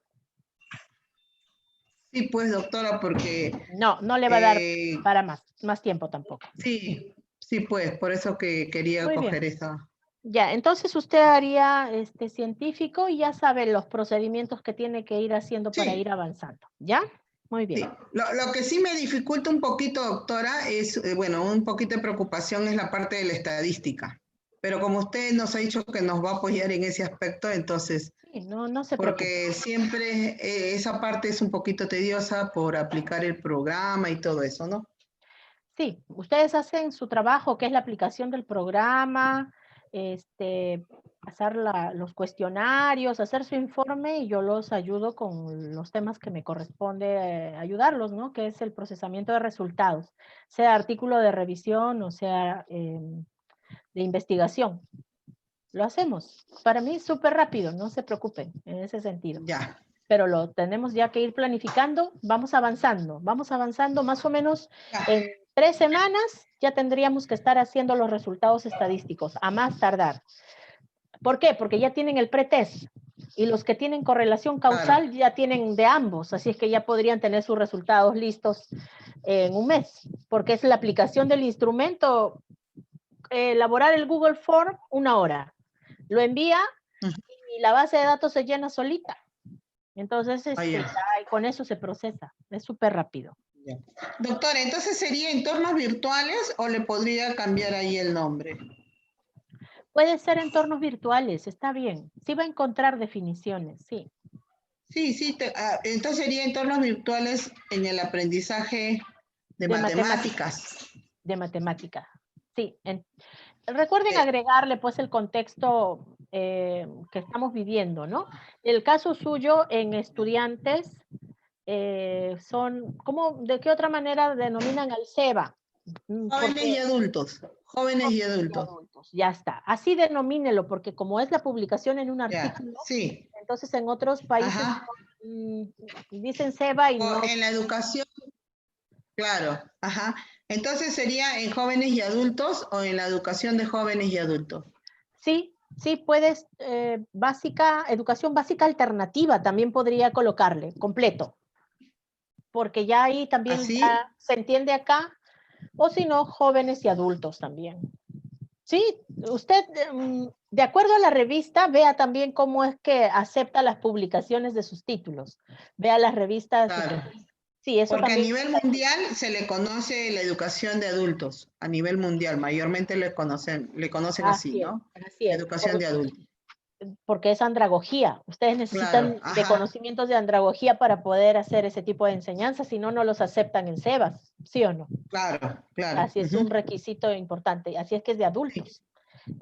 sí, pues, doctora, porque No, no le va a dar eh, para más tiempo tampoco. sí, sí, pues, por eso que quería Muy bien. coger esa. Ya, entonces usted haría científico y ya sabe los procedimientos que tiene que ir haciendo para Sí. ir avanzando. ¿Ya? Muy bien. Sí. Lo que sí me dificulta un poquito, doctora, es, bueno, un poquito de preocupación es la parte de la estadística. Pero como usted nos ha dicho que nos va a apoyar en ese aspecto, entonces, Sí, no se preocupe. porque siempre esa parte es un poquito tediosa por aplicar el programa y todo eso, ¿no? Sí, ustedes hacen su trabajo, que es la aplicación del programa, hacer los cuestionarios, hacer su informe y yo los ayudo con los temas que me corresponde ayudarlos, ¿no? Que es el procesamiento de resultados, sea artículo de revisión o sea de investigación. Lo hacemos. Para mí es súper rápido, no se preocupen en ese sentido. Ya. Pero lo tenemos ya que ir planificando, vamos avanzando más o menos en 3 semanas ya tendríamos que estar haciendo los resultados estadísticos, a más tardar. ¿Por qué? Porque ya tienen el pretest y los que tienen correlación causal ya tienen de ambos, así es que ya podrían tener sus resultados listos en un mes, porque es la aplicación del instrumento, elaborar el Google Form 1 hora, lo envía y la base de datos se llena solita. Entonces, y con eso se procesa, es súper rápido. Ya. Doctora, ¿entonces sería entornos virtuales o le podría cambiar ahí el nombre? Puede ser entornos virtuales, está bien. Sí va a encontrar definiciones, sí. Sí, entonces sería entornos virtuales en el aprendizaje de matemáticas. De matemática, sí. Recuerden agregarle pues el contexto que estamos viviendo, ¿no? El caso suyo en estudiantes ¿de qué otra manera denominan al SEBA? Jóvenes y adultos. Jóvenes y adultos. Ya está. Así denomínelo, porque como es la publicación en un artículo, sí. Entonces en otros países dicen SEBA y no. En la educación, claro. Ajá. Entonces sería en jóvenes y adultos o en la educación de jóvenes y adultos. Sí, puedes, educación básica alternativa también podría colocarle, completo. Porque ya ahí también ya se entiende acá, o si no, jóvenes y adultos también. Sí, usted, de acuerdo a la revista, vea también cómo es que acepta las publicaciones de sus títulos. Vea las revistas. Claro. Sí, eso porque también. A nivel mundial se le conoce la educación de adultos. A nivel mundial, mayormente le conocen así, ¿no? Así es. Educación de adultos. Porque es andragogía. Ustedes necesitan de conocimientos de andragogía para poder hacer ese tipo de enseñanzas, si no, no los aceptan en SEBAS, ¿sí o no? Claro. Así es un requisito importante. Así es que es de adultos.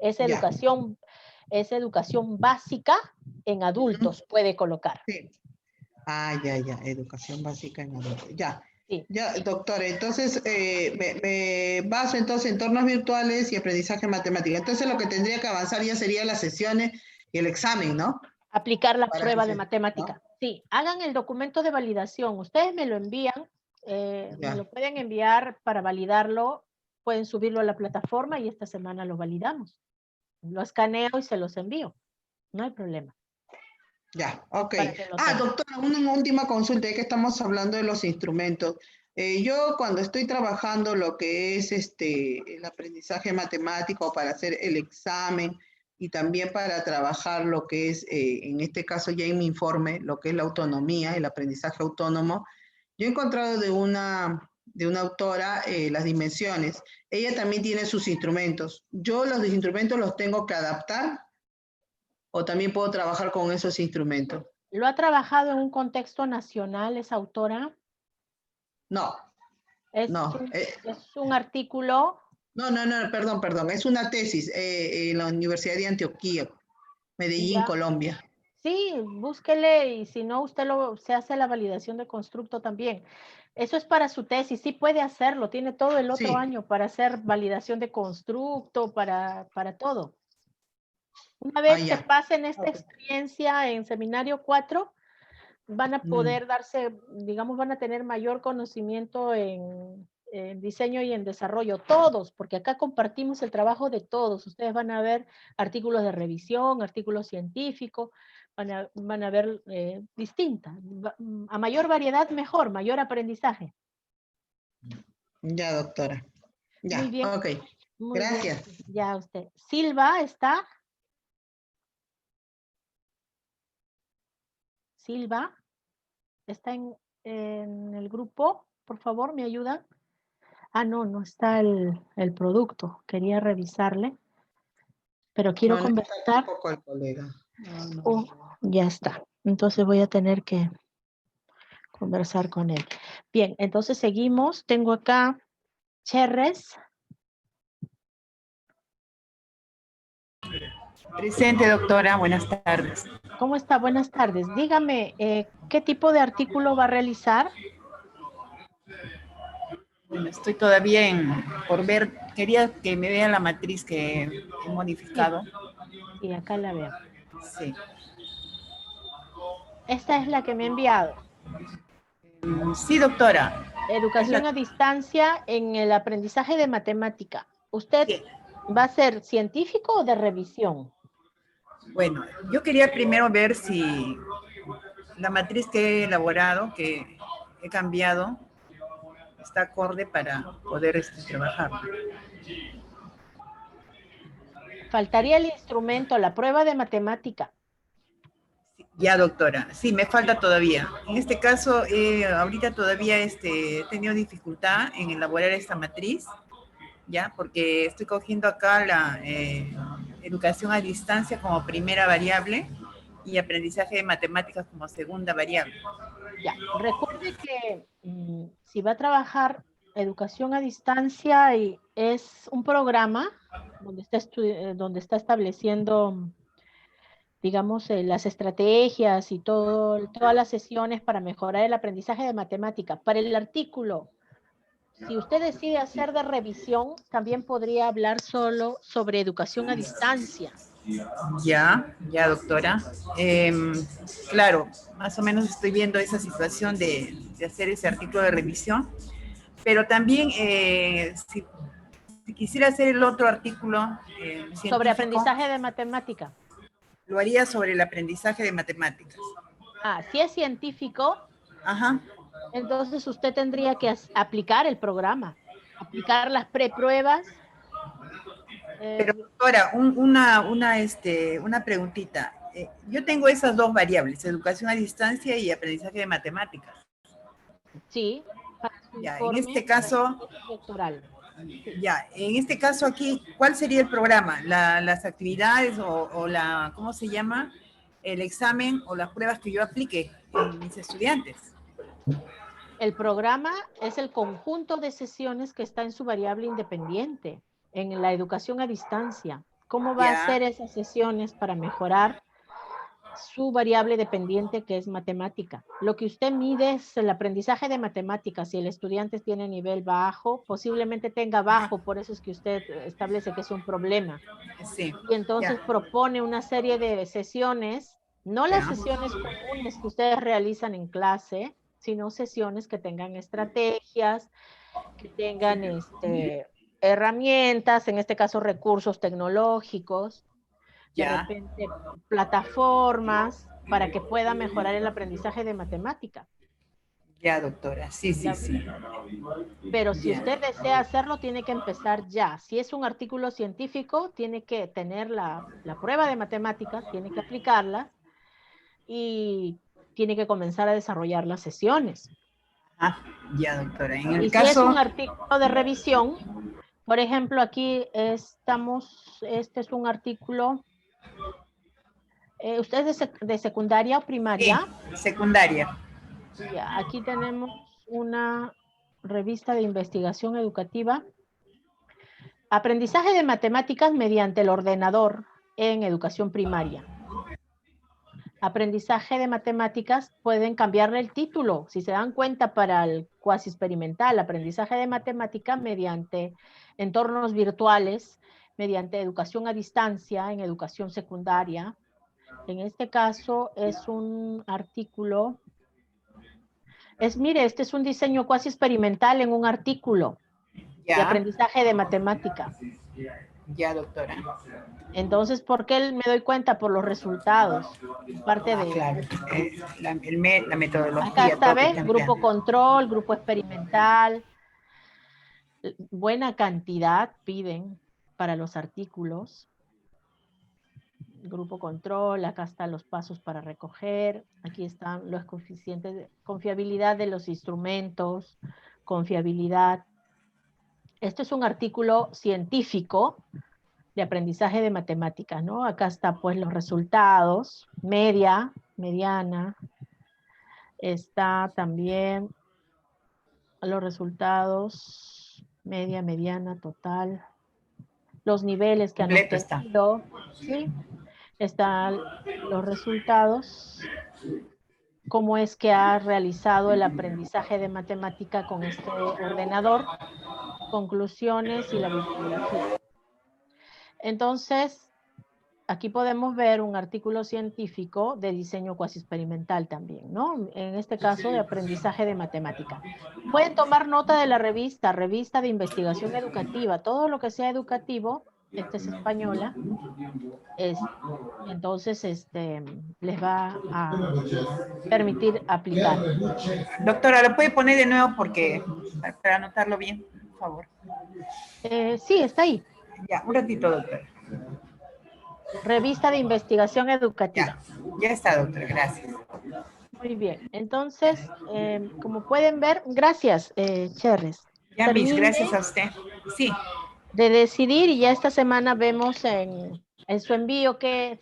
Es educación básica en adultos, puede colocar. Sí. Ya. Educación básica en adultos. Ya. Sí. Ya, doctora, entonces me baso entonces en entornos virtuales y aprendizaje matemático. Entonces lo que tendría que avanzar ya serían las sesiones y el examen, ¿no? Aplicar la prueba de matemática. ¿No? Sí, hagan el documento de validación. Ustedes me lo envían, me lo pueden enviar para validarlo, pueden subirlo a la plataforma y esta semana lo validamos. Lo escaneo y se los envío. No hay problema. Ya, ok. Doctora, una última consulta, ya que estamos hablando de los instrumentos. Yo cuando estoy trabajando lo que es el aprendizaje matemático para hacer el examen y también para trabajar lo que es, en este caso ya en mi informe, lo que es la autonomía, el aprendizaje autónomo, yo he encontrado de una autora las dimensiones. Ella también tiene sus instrumentos. Yo los instrumentos los tengo que adaptar. ¿O también puedo trabajar con esos instrumentos? ¿Lo ha trabajado en un contexto nacional esa autora? No, Es, no. es un artículo. No, perdón. Es una tesis en la Universidad de Antioquia, Medellín, Ya. Colombia. Sí, búsquele y si no, usted se hace la validación de constructo también. Eso es para su tesis, sí puede hacerlo, tiene todo el otro Sí. año para hacer validación de constructo, para todo. Una vez que ya. pasen esta Ok. experiencia en seminario 4, van a poder darse, digamos, van a tener mayor conocimiento en diseño y en desarrollo, todos, porque acá compartimos el trabajo de todos. Ustedes van a ver artículos de revisión, artículos científicos, van a ver distintas. A mayor variedad, mejor, mayor aprendizaje. Ya, doctora. Ya, Muy bien. ok. Muy Gracias. bien. Ya usted. Silva está. Silva está en el grupo. Por favor, ¿me ayudan? Ah, no está el producto. Quería revisarle. Pero quiero No está conversar. tampoco el colega. Ya está. Entonces voy a tener que conversar con él. Bien, entonces seguimos. Tengo acá Cherres. Presente, doctora. Buenas tardes. ¿Cómo está? Buenas tardes. Dígame, ¿qué tipo de artículo va a realizar? Bueno, estoy todavía por ver. Quería que me vea la matriz que he modificado. Sí, acá la veo. Sí. Esta es la que me ha enviado. Sí, doctora. Educación a distancia en el aprendizaje de matemática. ¿Usted va a ser científico o de revisión? Bueno, yo quería primero ver si la matriz que he elaborado, que he cambiado, está acorde para poder trabajar. Faltaría el instrumento, la prueba de matemática. Ya, doctora. Sí, me falta todavía. En este caso, ahorita todavía he tenido dificultad en elaborar esta matriz, ¿ya? Porque estoy cogiendo acá la educación a distancia como primera variable y aprendizaje de matemáticas como segunda variable. Ya, recuerde que si va a trabajar educación a distancia y es un programa donde está estableciendo, digamos, las estrategias y todas las sesiones para mejorar el aprendizaje de matemática. Para el artículo, si usted decide hacer de revisión, también podría hablar solo sobre educación a distancia. Ya, doctora. Claro, más o menos estoy viendo esa situación de hacer ese artículo de revisión, pero también si quisiera hacer el otro artículo sobre aprendizaje de matemática. Lo haría sobre el aprendizaje de matemáticas. Ah, si es científico, ajá, entonces usted tendría que aplicar el programa, aplicar las prepruebas. Pero doctora, una preguntita. Yo tengo esas dos variables, educación a distancia y aprendizaje de matemáticas. Sí. Ya, en este caso, doctoral. Ya, en este caso aquí, ¿cuál sería el programa? ¿Las actividades o la, ¿cómo se llama? El examen o las pruebas que yo aplique en mis estudiantes. El programa es el conjunto de sesiones que está en su variable independiente, en la educación a distancia. ¿Cómo va a hacer esas sesiones para mejorar su variable dependiente, que es matemática? Lo que usted mide es el aprendizaje de matemáticas. Si el estudiante tiene nivel bajo, posiblemente tenga bajo, por eso es que usted establece que es un problema. Sí. Y entonces propone una serie de sesiones, no las sesiones comunes que ustedes realizan en clase, sino sesiones que tengan estrategias, que tengan herramientas, en este caso recursos tecnológicos, de repente plataformas para que pueda mejorar el aprendizaje de matemática. Ya, doctora, sí. Pero si usted desea hacerlo, tiene que empezar ya. Si es un artículo científico, tiene que tener la prueba de matemáticas, tiene que aplicarla y tiene que comenzar a desarrollar las sesiones. Ah, ya, doctora. En el y caso... si es un artículo de revisión, por ejemplo, aquí estamos, este es un artículo... ¿Usted es de secundaria o primaria? Sí, secundaria. Ya, aquí tenemos una Revista de Investigación Educativa. Aprendizaje de matemáticas mediante el ordenador en educación primaria. Aprendizaje de matemáticas, pueden cambiarle el título, si se dan cuenta, para el cuasi experimental, aprendizaje de matemáticas mediante entornos virtuales, mediante educación a distancia en educación secundaria. En este caso es un artículo, mire, este es un diseño cuasi experimental en un artículo de aprendizaje de matemáticas. Ya, doctora. Entonces, ¿por qué me doy cuenta? Por los resultados. Parte de... Claro, la metodología. Acá está, ¿ves? tópica, Grupo control, grupo experimental. Buena cantidad piden para los artículos. Grupo control, acá están los pasos para recoger. Aquí están los coeficientes de confiabilidad de los instrumentos, confiabilidad. Este es un artículo científico de aprendizaje de matemáticas, ¿no? Acá está pues los resultados, media, mediana. Está también los resultados, media, mediana, total. Los niveles que han obtenido, ¿sí? Están los resultados. Cómo es que ha realizado el aprendizaje de matemática con este ordenador. Conclusiones y la bibliografía. Entonces, aquí podemos ver un artículo científico de diseño cuasi experimental también, ¿no? En este caso de aprendizaje de matemática. Pueden tomar nota de la revista de investigación educativa. Todo lo que sea educativo, esta es española, entonces les va a permitir aplicar. Doctora, ¿lo puede poner de nuevo para anotarlo bien, por favor? Sí, está ahí. Ya, un ratito, doctora. Revista de Investigación Educativa. Ya está, doctora, gracias. Muy bien, entonces, como pueden ver, gracias, Cherres. Ya, Miss, gracias a usted. Sí. De decidir, y ya esta semana vemos en su envío qué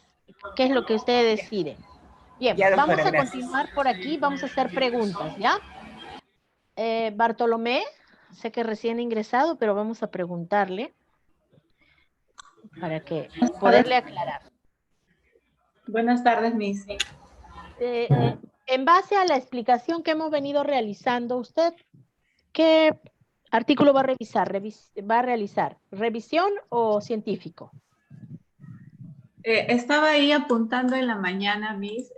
es lo que usted decide. Bien, ya, doctora, vamos a gracias. continuar por aquí, vamos a hacer preguntas, ¿ya? Bartolomé, sé que recién ingresado, pero vamos a preguntarle para que poderle aclarar. Buenas tardes, Miss. En base a la explicación que hemos venido realizando, ¿usted qué artículo va a revisar? ¿Va a realizar revisión o científico? Estaba ahí apuntando en la mañana, Miss.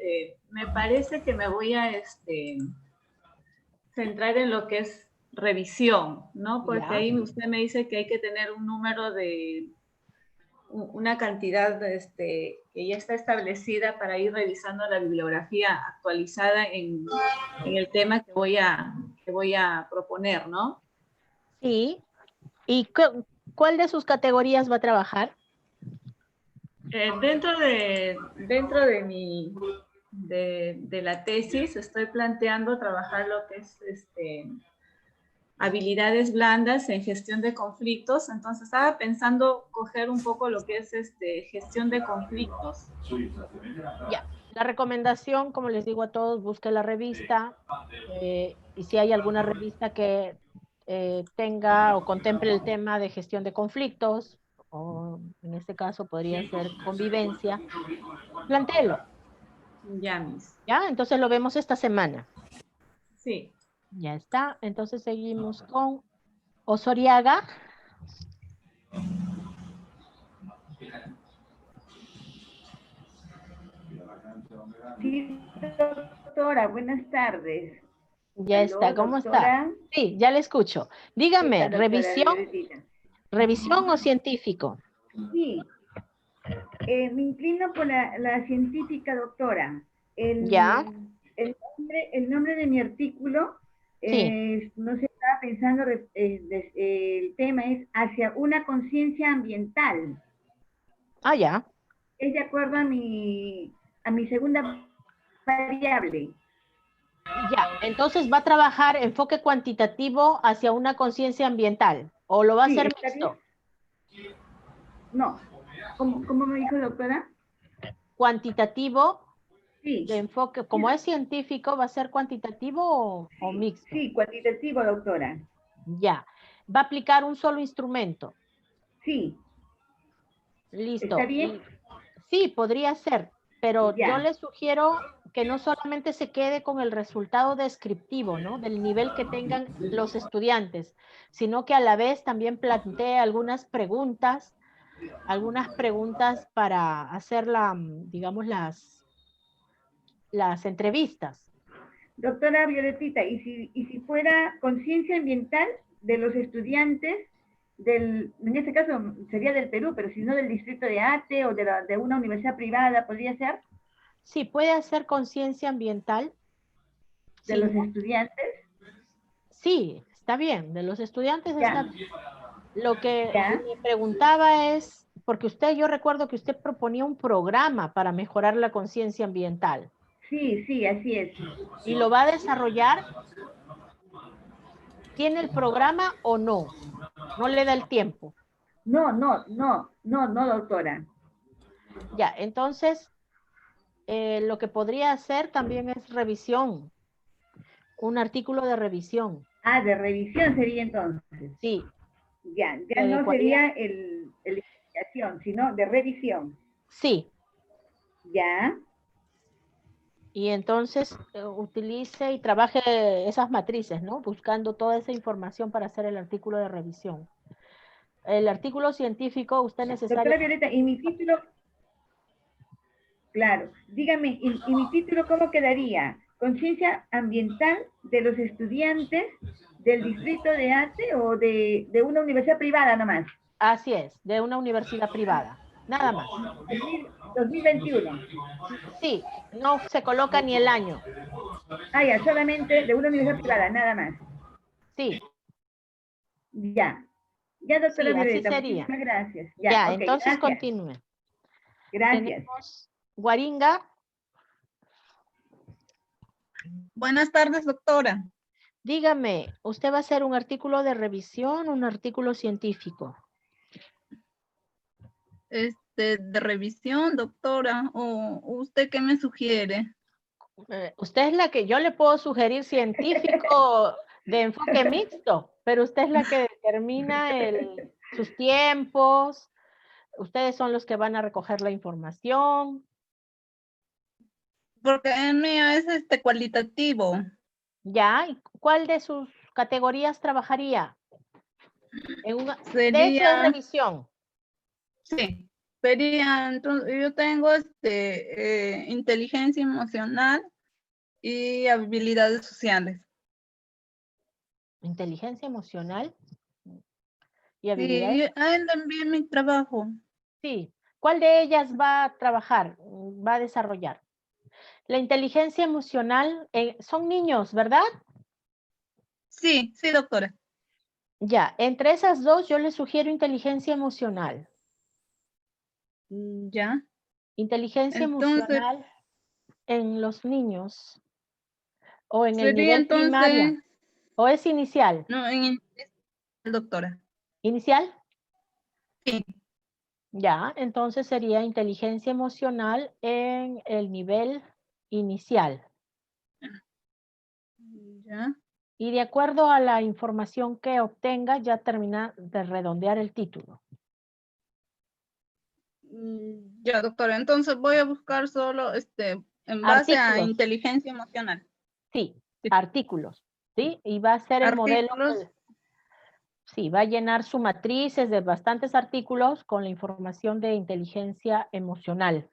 Me parece que me voy a centrar en lo que es revisión, ¿no? Porque ahí usted me dice que hay que tener un número de una cantidad que ya está establecida para ir revisando la bibliografía actualizada en el tema que voy a proponer, ¿no? Sí. ¿Y cuál de sus categorías va a trabajar? Dentro de la tesis estoy planteando trabajar lo que es habilidades blandas en gestión de conflictos. Entonces estaba pensando coger un poco lo que es gestión de conflictos. Ya, la recomendación, como les digo a todos, busque la revista y si hay alguna revista que tenga o contemple el tema de gestión de conflictos, o en este caso podría ser convivencia, plantéelo. Ya, Miss. Ya, entonces lo vemos esta semana. Sí. Ya está, entonces seguimos con Osoriaga. Sí, doctora, buenas tardes. Ya está, ¿cómo está? Sí, ya le escucho. Dígame, ¿revisión o científico? Sí, me inclino por la científica, doctora. Ya. El nombre de mi artículo, sí. No se estaba pensando, el tema es hacia una conciencia ambiental. Ah, ya. Es de acuerdo a mi segunda variable. Ya, entonces va a trabajar enfoque cuantitativo hacia una conciencia ambiental, ¿o lo va a hacer mixto? No, ¿cómo me dijo, doctora? Cuantitativo, sí. De enfoque, como es científico, ¿va a ser cuantitativo o mixto? Sí, cuantitativo, doctora. Ya. ¿Va a aplicar un solo instrumento? Sí. Listo. ¿Está bien? Sí, podría ser, pero Ya. yo le sugiero que no solamente se quede con el resultado descriptivo, ¿no? Del nivel que tengan los estudiantes, sino que a la vez también plantee algunas preguntas para hacer digamos, las entrevistas. Doctora Violetita, ¿y si fuera conciencia ambiental de los estudiantes en este caso sería del Perú, pero si no del distrito de Ate o de una universidad privada, ¿podría ser? Sí, puede hacer conciencia ambiental. ¿De los estudiantes? Sí, está bien, de los estudiantes Ya. está bien. Lo que Ya. me preguntaba es, porque yo recuerdo que usted proponía un programa para mejorar la conciencia ambiental. Sí, así es. ¿Y lo va a desarrollar? ¿Tiene el programa o no? ¿No le da el tiempo? No, doctora. Ya, entonces, lo que podría hacer también es revisión. Un artículo de revisión. Ah, de revisión sería entonces. Sí. Ya no sería el investigación, sino de revisión. Sí. Ya. Y entonces utilice y trabaje esas matrices, ¿no? Buscando toda esa información para hacer el artículo de revisión. El artículo científico, usted necesita... Doctora Violeta, ¿y mi título? Claro. Dígame, ¿y mi título cómo quedaría? ¿Conciencia ambiental de los estudiantes del distrito de Ate o de una universidad privada nomás? Así es, de una universidad privada. Nada más. 2021. Sí, no se coloca ni el año. Ah, ya, solamente de una universidad privada, nada más. Sí. Ya, doctora Violeta, muchísimas gracias. Ya, okay, entonces gracias. continúe. Gracias. Tenemos Guaringa. Buenas tardes, doctora. Dígame, ¿usted va a hacer un artículo de revisión o un artículo científico? De revisión, doctora, o usted qué me sugiere? Usted es la que yo le puedo sugerir científico de enfoque mixto, pero usted es la que determina sus tiempos, ustedes son los que van a recoger la información. Porque el mío es cualitativo. Ya, ¿y cuál de sus categorías trabajaría? De hecho, es revisión. Sí, sería, entonces, yo tengo inteligencia emocional y habilidades sociales. Inteligencia emocional y habilidades. Sí, a él le envié mi trabajo. Sí, ¿cuál de ellas va a trabajar, va a desarrollar? La inteligencia emocional, son niños, ¿verdad? Sí, doctora. Ya, entre esas dos yo le sugiero inteligencia emocional. Ya. Inteligencia emocional en los niños o en el Sería nivel primaria. ¿O es inicial? No, doctora. ¿Inicial? Sí. Ya, entonces sería inteligencia emocional en el nivel inicial. Ya. Y de acuerdo a la información que obtenga, ya termina de redondear el título. Ya, doctora, entonces voy a buscar solo en base a inteligencia emocional. Sí, artículos, ¿sí? Y va a ser el modelo. Sí, va a llenar su matrices de bastantes artículos con la información de inteligencia emocional.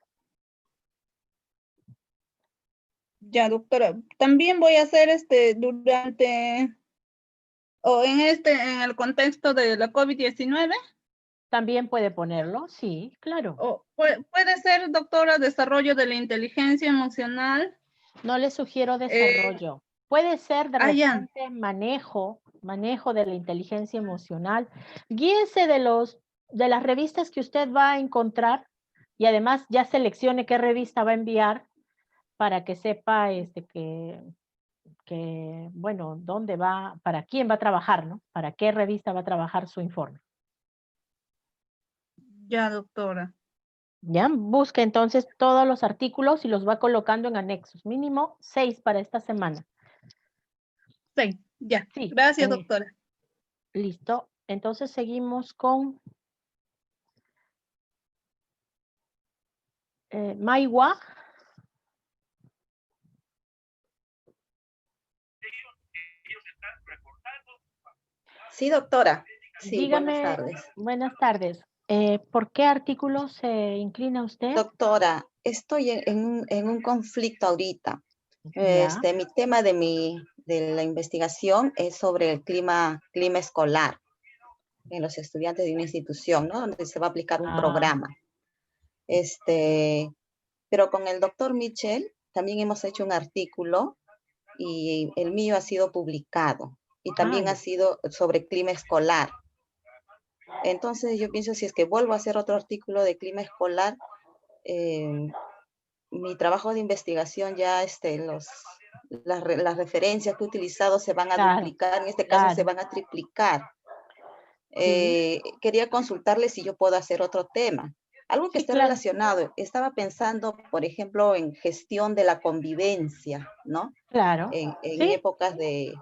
Ya, doctora. También voy a hacer durante o en el contexto de la COVID-19. También puede ponerlo, sí, claro. O puede ser, doctora, desarrollo de la inteligencia emocional. No le sugiero desarrollo. Puede ser de repente manejo de la inteligencia emocional. Guíese de las revistas que usted va a encontrar y además ya seleccione qué revista va a enviar para que sepa bueno, dónde va, para quién va a trabajar, ¿no? Para qué revista va a trabajar su informe. Ya, doctora. Ya, busque entonces todos los artículos y los va colocando en anexos. Mínimo 6 para esta semana. 6, ya. Sí. Gracias, doctora. Listo. Entonces seguimos con Maiwa. Sí, doctora. Sí, Dígame, buenas tardes. buenas tardes. ¿Por qué artículo se inclina usted? Doctora, estoy en un conflicto ahorita. Ya. Mi tema de la investigación es sobre el clima escolar en los estudiantes de una institución, ¿no? Donde se va a aplicar un programa. Pero con el doctor Mitchell también hemos hecho un artículo y el mío ha sido publicado y también ha sido sobre clima escolar. Entonces yo pienso si es que vuelvo a hacer otro artículo de clima escolar, mi trabajo de investigación ya las referencias que he utilizado se van a duplicar, en este caso se van a triplicar. Quería consultarle si yo puedo hacer otro tema. Algo que esté relacionado. Estaba pensando, por ejemplo, en gestión de la convivencia, ¿no? Claro. En épocas de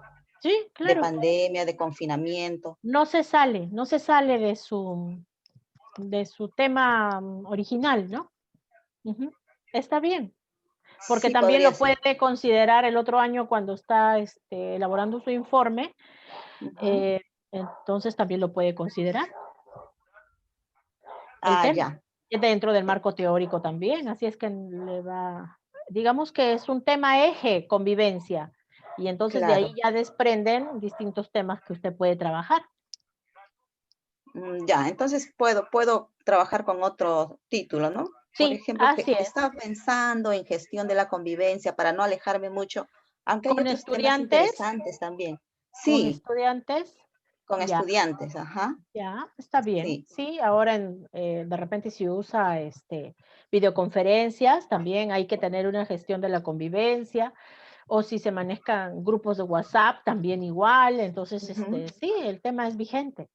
pandemia, de confinamiento. No se sale de su tema original, ¿no? Está bien. Porque Sí, también lo ser. puede considerar el otro año cuando está elaborando su informe. Entonces también lo puede considerar. El tema es dentro del marco teórico también, así es que le va, digamos que es un tema eje, convivencia, y entonces de ahí ya desprenden distintos temas que usted puede trabajar. Ya, entonces puedo trabajar con otro título, ¿no? Sí, por ejemplo, así es. Estaba pensando en gestión de la convivencia para no alejarme mucho, aunque hay otros temas estudiantes? interesantes también. ¿Con Sí. estudiantes? Con estudiantes, ajá. Ya, está bien. Sí, ahora de repente si usa videoconferencias, también hay que tener una gestión de la convivencia, o si se manejan grupos de WhatsApp, también igual. Entonces, sí, el tema es vigente.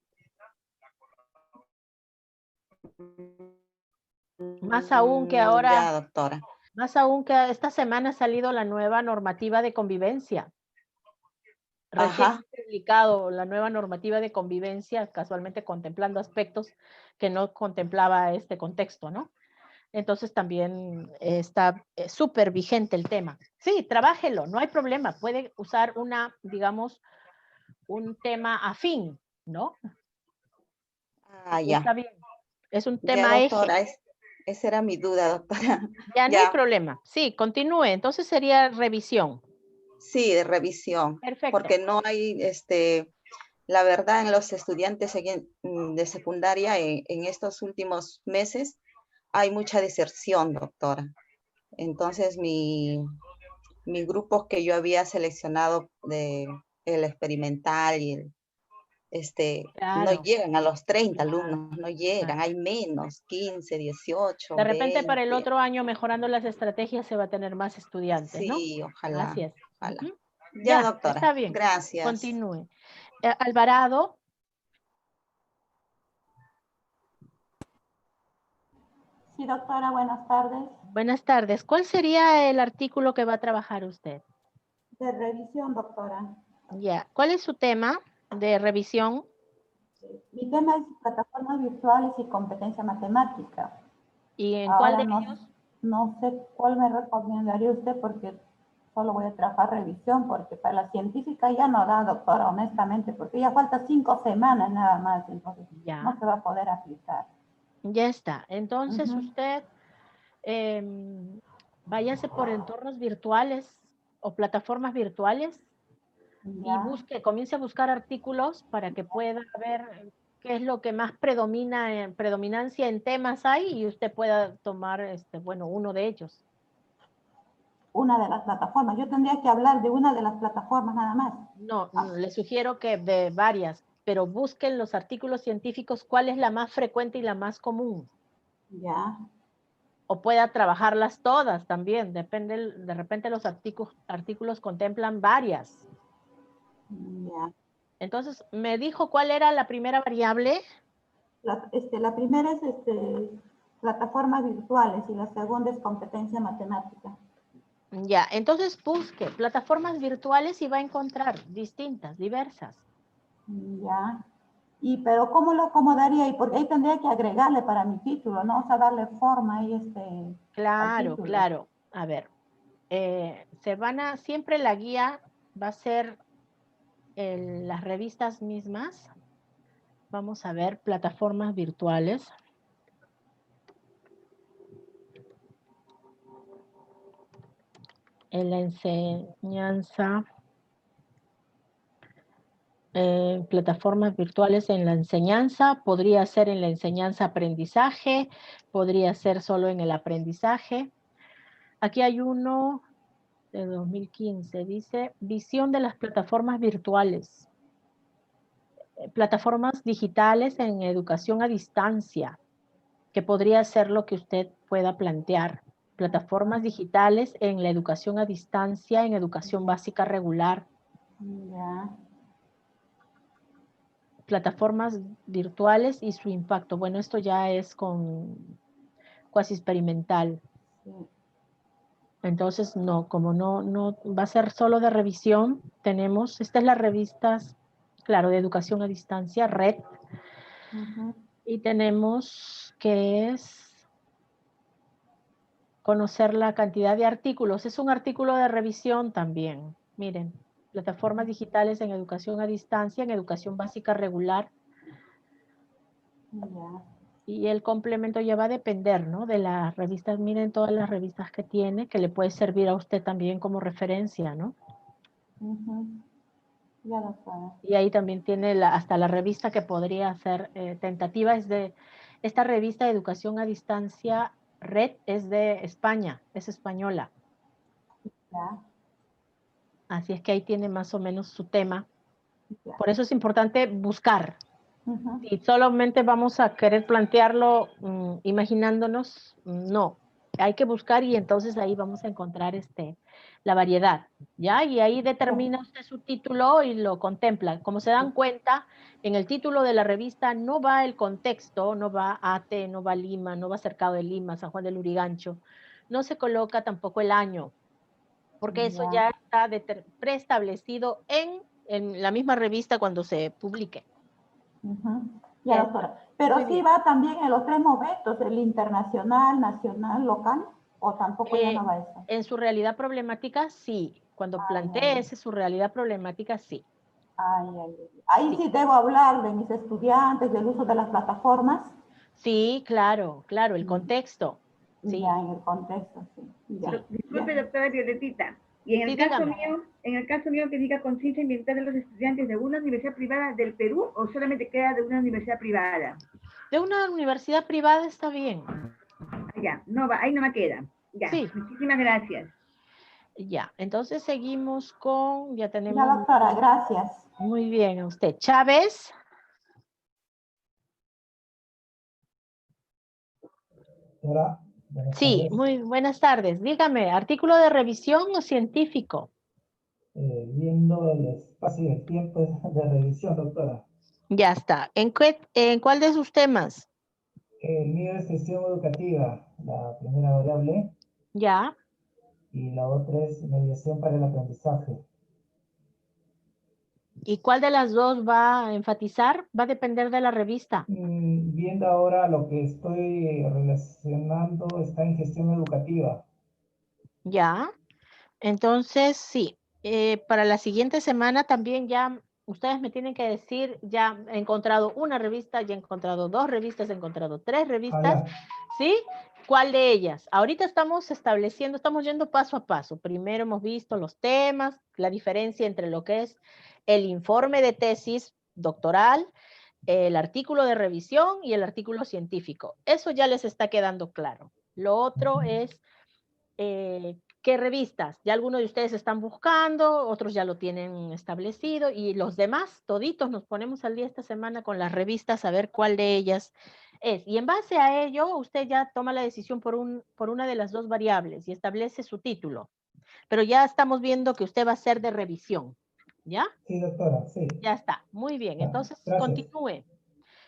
Más aún que ahora, ya, doctora. Más aún que esta semana ha salido la nueva normativa de convivencia. Recién ha publicado la nueva normativa de convivencia, casualmente contemplando aspectos que no contemplaba este contexto, ¿no? Entonces también está súper vigente el tema. Sí, trabájelo, no hay problema. Puede usar digamos, un tema afín, ¿no? Ya. Está bien. Es un tema doctora, eje. Esa era mi duda, doctora. Ya, no hay problema. Sí, continúe. Entonces sería revisión. Sí, de revisión. Perfecto. Porque no hay, la verdad, en los estudiantes de secundaria, en estos últimos meses, hay mucha deserción, doctora. Entonces, mis grupos que yo había seleccionado el experimental y no llegan a los 30 alumnos, no llegan, hay menos, 15, 18, De repente 20. para el otro año, mejorando las estrategias, se va a tener más estudiantes, ¿no? Sí, ojalá. Así es. Ojalá. Ya, doctora. está bien. Gracias. Continúe. Alvarado. Sí, doctora, buenas tardes. Buenas tardes. ¿Cuál sería el artículo que va a trabajar usted? De revisión, doctora. Ya. ¿Cuál es su tema de revisión? Mi tema es plataformas virtuales y competencia matemática. ¿Y en cuál de ellos? No sé cuál me recomendaría usted porque solo voy a trabajar revisión, porque para la científica ya no da, doctora, honestamente, porque ya falta 5 semanas nada más, entonces no se va a poder aplicar. Ya está. Entonces usted váyase por entornos virtuales o plataformas virtuales y comience a buscar artículos para que pueda ver qué es lo que más predominancia en temas hay y usted pueda tomar, uno de ellos. Una de las plataformas. Yo tendría que hablar de una de las plataformas nada más. No, le sugiero que de varias, pero busquen los artículos científicos cuál es la más frecuente y la más común. Ya. O pueda trabajarlas todas también, depende, de repente los artículos contemplan varias. Ya. Entonces, ¿me dijo cuál era la primera variable? La primera es plataformas virtuales y la segunda es competencia matemática. Ya, entonces busque plataformas virtuales y va a encontrar distintas, diversas. Ya. Pero ¿cómo lo acomodaría? Y porque ahí tendría que agregarle para mi título, ¿no? O sea, darle forma ahí al Claro, título. claro. A ver, siempre la guía va a ser las revistas mismas. Vamos a ver plataformas virtuales. En la enseñanza, plataformas virtuales en la enseñanza, podría ser en la enseñanza-aprendizaje, podría ser solo en el aprendizaje. Aquí hay uno de 2015, dice, visión de las plataformas virtuales, plataformas digitales en educación a distancia, que podría ser lo que usted pueda plantear. Plataformas digitales en la educación a distancia, en educación básica regular. Ya. Plataformas virtuales y su impacto. Bueno, esto ya es cuasi experimental. Sí. Entonces, no, como no va a ser solo de revisión, tenemos, esta es la revista, claro, de educación a distancia, red. Y tenemos que es conocer la cantidad de artículos. Es un artículo de revisión también. Miren, plataformas digitales en educación a distancia, en educación básica regular. Ya. Y el complemento ya va a depender, ¿no? De las revistas. Miren todas las revistas que tiene, que le puede servir a usted también como referencia, ¿no? Ya lo sabe. Y ahí también tiene hasta la revista que podría ser tentativa. Esta revista de educación a distancia, Red, es de España, es española. Ya. Así es que ahí tiene más o menos su tema. Por eso es importante buscar. Si solamente vamos a querer plantearlo imaginándonos, no. Hay que buscar y entonces ahí vamos a encontrar la variedad, ¿ya? Y ahí determina usted su título y lo contempla. Como se dan cuenta, en el título de la revista no va el contexto, no va Ate, no va Lima, no va Cercado de Lima, San Juan del Lurigancho. No se coloca tampoco el año, porque eso ya está preestablecido en la misma revista cuando se publique. Ya, doctora. Pero sí va también en los 3 momentos, el internacional, nacional, local, o tampoco ya no va eso. En su realidad problemática, sí. Cuando plantee su realidad problemática, sí. Ahí sí debo hablar de mis estudiantes, del uso de las plataformas. Sí, claro, claro, el contexto. Sí. Ya, en el contexto, sí. Ya. Disculpe, doctora Violetita. Y en el caso mío que diga conciencia ambiental de los estudiantes de una universidad privada del Perú, o solamente queda de una universidad privada. De una universidad privada está bien. Ya, no va, ahí no me queda. Ya, sí. Muchísimas gracias. Ya, entonces seguimos con, ya tenemos. Ya, doctora, gracias. Muy bien, a usted. Chávez. Doctora, sí, tardes. Muy buenas tardes. Dígame, ¿artículo de revisión o científico? Viendo el espacio y el tiempo de revisión, doctora. Ya está. ¿En cuál de sus temas? El mío es gestión educativa, la primera variable. Ya. Y la otra es mediación para el aprendizaje. ¿Y cuál de las dos va a enfatizar? Va a depender de la revista. Viendo ahora lo que estoy relacionando está en gestión educativa. Ya. Entonces, sí. Para la siguiente semana también ya ustedes me tienen que decir, ya he encontrado una revista, ya he encontrado 2 revistas, he encontrado 3 revistas. ¿Sí? ¿Cuál de ellas? Ahorita estamos estableciendo, estamos yendo paso a paso. Primero hemos visto los temas, la diferencia entre lo que es el informe de tesis doctoral, el artículo de revisión y el artículo científico. Eso ya les está quedando claro. Lo otro es qué revistas. Ya algunos de ustedes están buscando, otros ya lo tienen establecido y los demás, toditos, nos ponemos al día esta semana con las revistas a ver cuál de ellas es. Y en base a ello, usted ya toma la decisión por una de las 2 variables y establece su título. Pero ya estamos viendo que usted va a ser de revisión. ¿Ya? Sí, doctora, sí. Ya está. Muy bien. Entonces, gracias. continúe.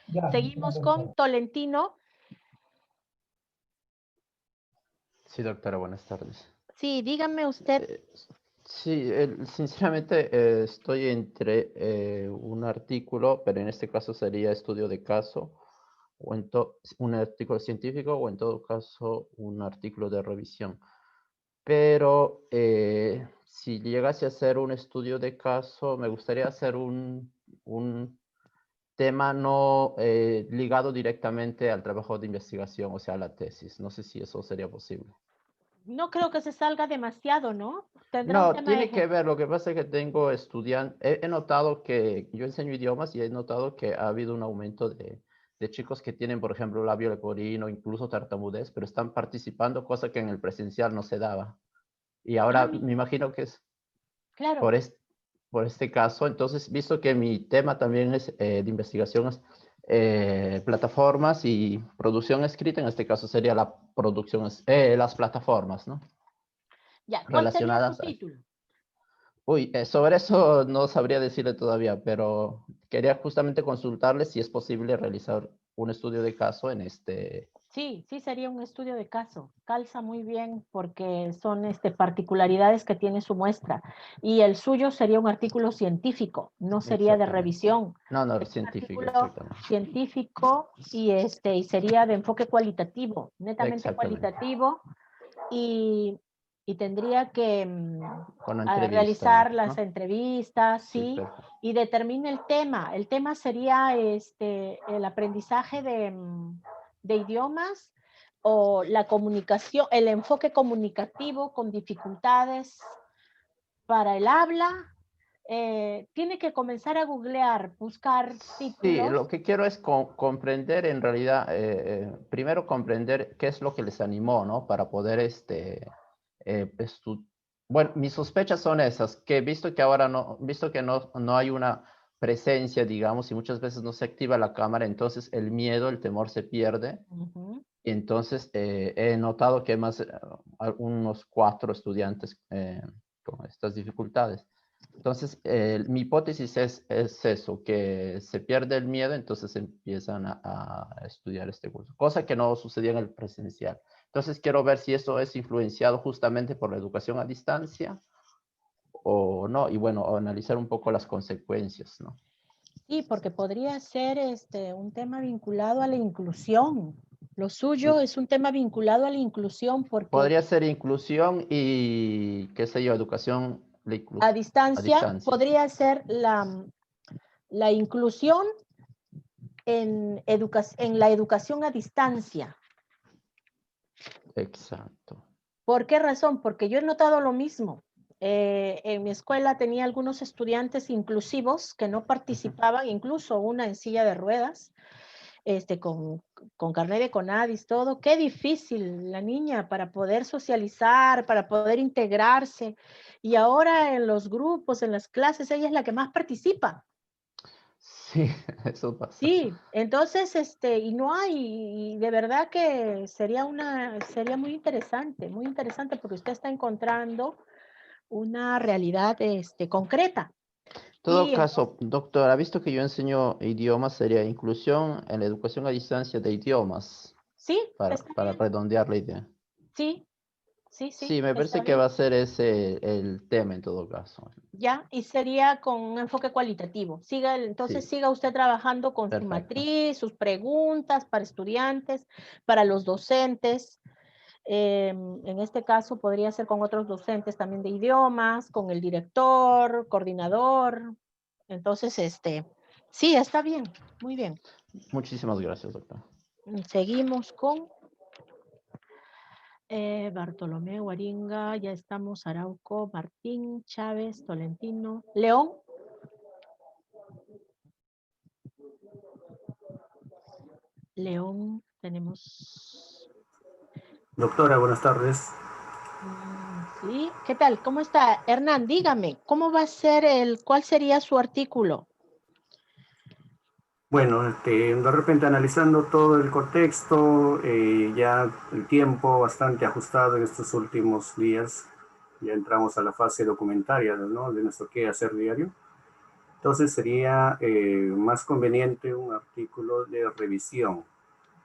Ya, seguimos con Tolentino. Sí, doctora, buenas tardes. Sí, dígame usted. Sí, sinceramente estoy entre un artículo, pero en este caso sería estudio de caso, o un artículo científico, o en todo caso un artículo de revisión. Pero si llegase a hacer un estudio de caso, me gustaría hacer un tema no ligado directamente al trabajo de investigación, o sea, a la tesis. No sé si eso sería posible. No creo que se salga demasiado, ¿no? Tendrá un No, tema tiene que ver, lo que pasa es que tengo estudiantes, he notado que yo enseño idiomas y he notado que ha habido un aumento de chicos que tienen, por ejemplo, labio leporino, incluso tartamudez, pero están participando, cosa que en el presencial no se daba. Y ahora me imagino que es claro. por este caso. Entonces, visto que mi tema también es de investigación, plataformas y producción escrita, en este caso sería la producción, las plataformas, ¿no? Ya, ¿cuál sería su título? Uy, sobre eso no sabría decirle todavía, pero quería justamente consultarle si es posible realizar un estudio de caso en este. Sí, sí sería un estudio de caso. Calza muy bien porque son particularidades que tiene su muestra. Y el suyo sería un artículo científico, no sería de revisión. No, Es científico, un artículo científico y sería de enfoque cualitativo, netamente cualitativo. Y tendría que realizar las entrevistas, ¿sí? Y determina el tema. El tema sería el aprendizaje de idiomas o la comunicación, el enfoque comunicativo con dificultades para el habla. Tiene que comenzar a googlear, buscar títulos. Sí, lo que quiero es comprender en realidad, primero comprender qué es lo que les animó, ¿no? Para poder bueno, mis sospechas son esas, que visto que ahora visto que no hay una presencia, digamos, y muchas veces no se activa la cámara, entonces el miedo, el temor se pierde. Y entonces he notado que hay más, unos 4 estudiantes con estas dificultades. Entonces, mi hipótesis es eso, que se pierde el miedo, entonces empiezan a estudiar este curso, cosa que no sucedía en el presencial. Entonces, quiero ver si eso es influenciado justamente por la educación a distancia o no, y bueno, analizar un poco las consecuencias, ¿no? Sí, porque podría ser un tema vinculado a la inclusión. Lo suyo es un tema vinculado a la inclusión porque... Podría ser inclusión y, qué sé yo, educación... A distancia podría ser la inclusión en la educación a distancia. Exacto. ¿Por qué razón? Porque yo he notado lo mismo. En mi escuela tenía algunos estudiantes inclusivos que no participaban, incluso una en silla de ruedas, con carnet de CONADIS, todo. Qué difícil la niña para poder socializar, para poder integrarse. Y ahora en los grupos, en las clases, ella es la que más participa. Sí, eso pasa. Sí, entonces, y no hay, y de verdad que sería muy interesante porque usted está encontrando una realidad, concreta. En todo caso, doctora, visto que yo enseño idiomas, sería inclusión en la educación a distancia de idiomas. Sí, para redondear la idea. Sí, sí, sí. Sí, me parece que va a ser ese el tema en todo caso. Ya, y sería con un enfoque cualitativo. Entonces siga usted trabajando con su matriz, sus preguntas para estudiantes, para los docentes. En este caso podría ser con otros docentes también de idiomas, con el director, coordinador. Entonces, sí, está bien, muy bien. Muchísimas gracias, doctor. Seguimos con Bartolomé, Guaringa, ya estamos, Arauco, Martín, Chávez, Tolentino, León. León, tenemos... Doctora, buenas tardes. Sí, ¿qué tal? ¿Cómo está? Hernán, dígame, ¿cómo va a ser cuál sería su artículo? Bueno, de repente analizando todo el contexto, ya el tiempo bastante ajustado en estos últimos días, ya entramos a la fase documentaria, ¿no?, de nuestro qué hacer diario. Entonces sería más conveniente un artículo de revisión.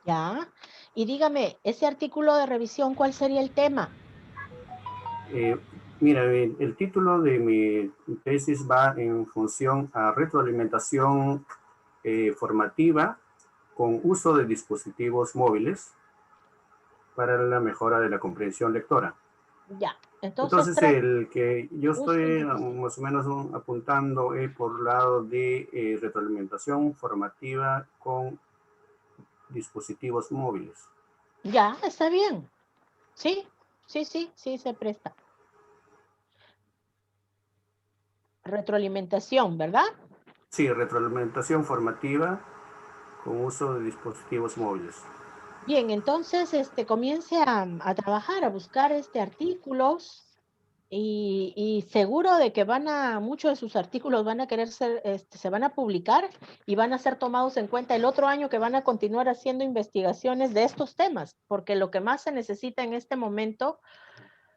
Ya, y dígame, ese artículo de revisión, ¿cuál sería el tema? Mira, el título de mi tesis va en función a retroalimentación formativa con uso de dispositivos móviles para la mejora de la comprensión lectora. Ya, entonces el que yo estoy más o menos apuntando es por lado de retroalimentación formativa con dispositivos móviles. Ya, está bien. Sí, sí se presta. Retroalimentación, ¿verdad? Sí, retroalimentación formativa con uso de dispositivos móviles. Bien, entonces comience a trabajar, a buscar artículos y seguro de que muchos de sus artículos van a querer ser, se van a publicar y van a ser tomados en cuenta el otro año que van a continuar haciendo investigaciones de estos temas, porque lo que más se necesita en este momento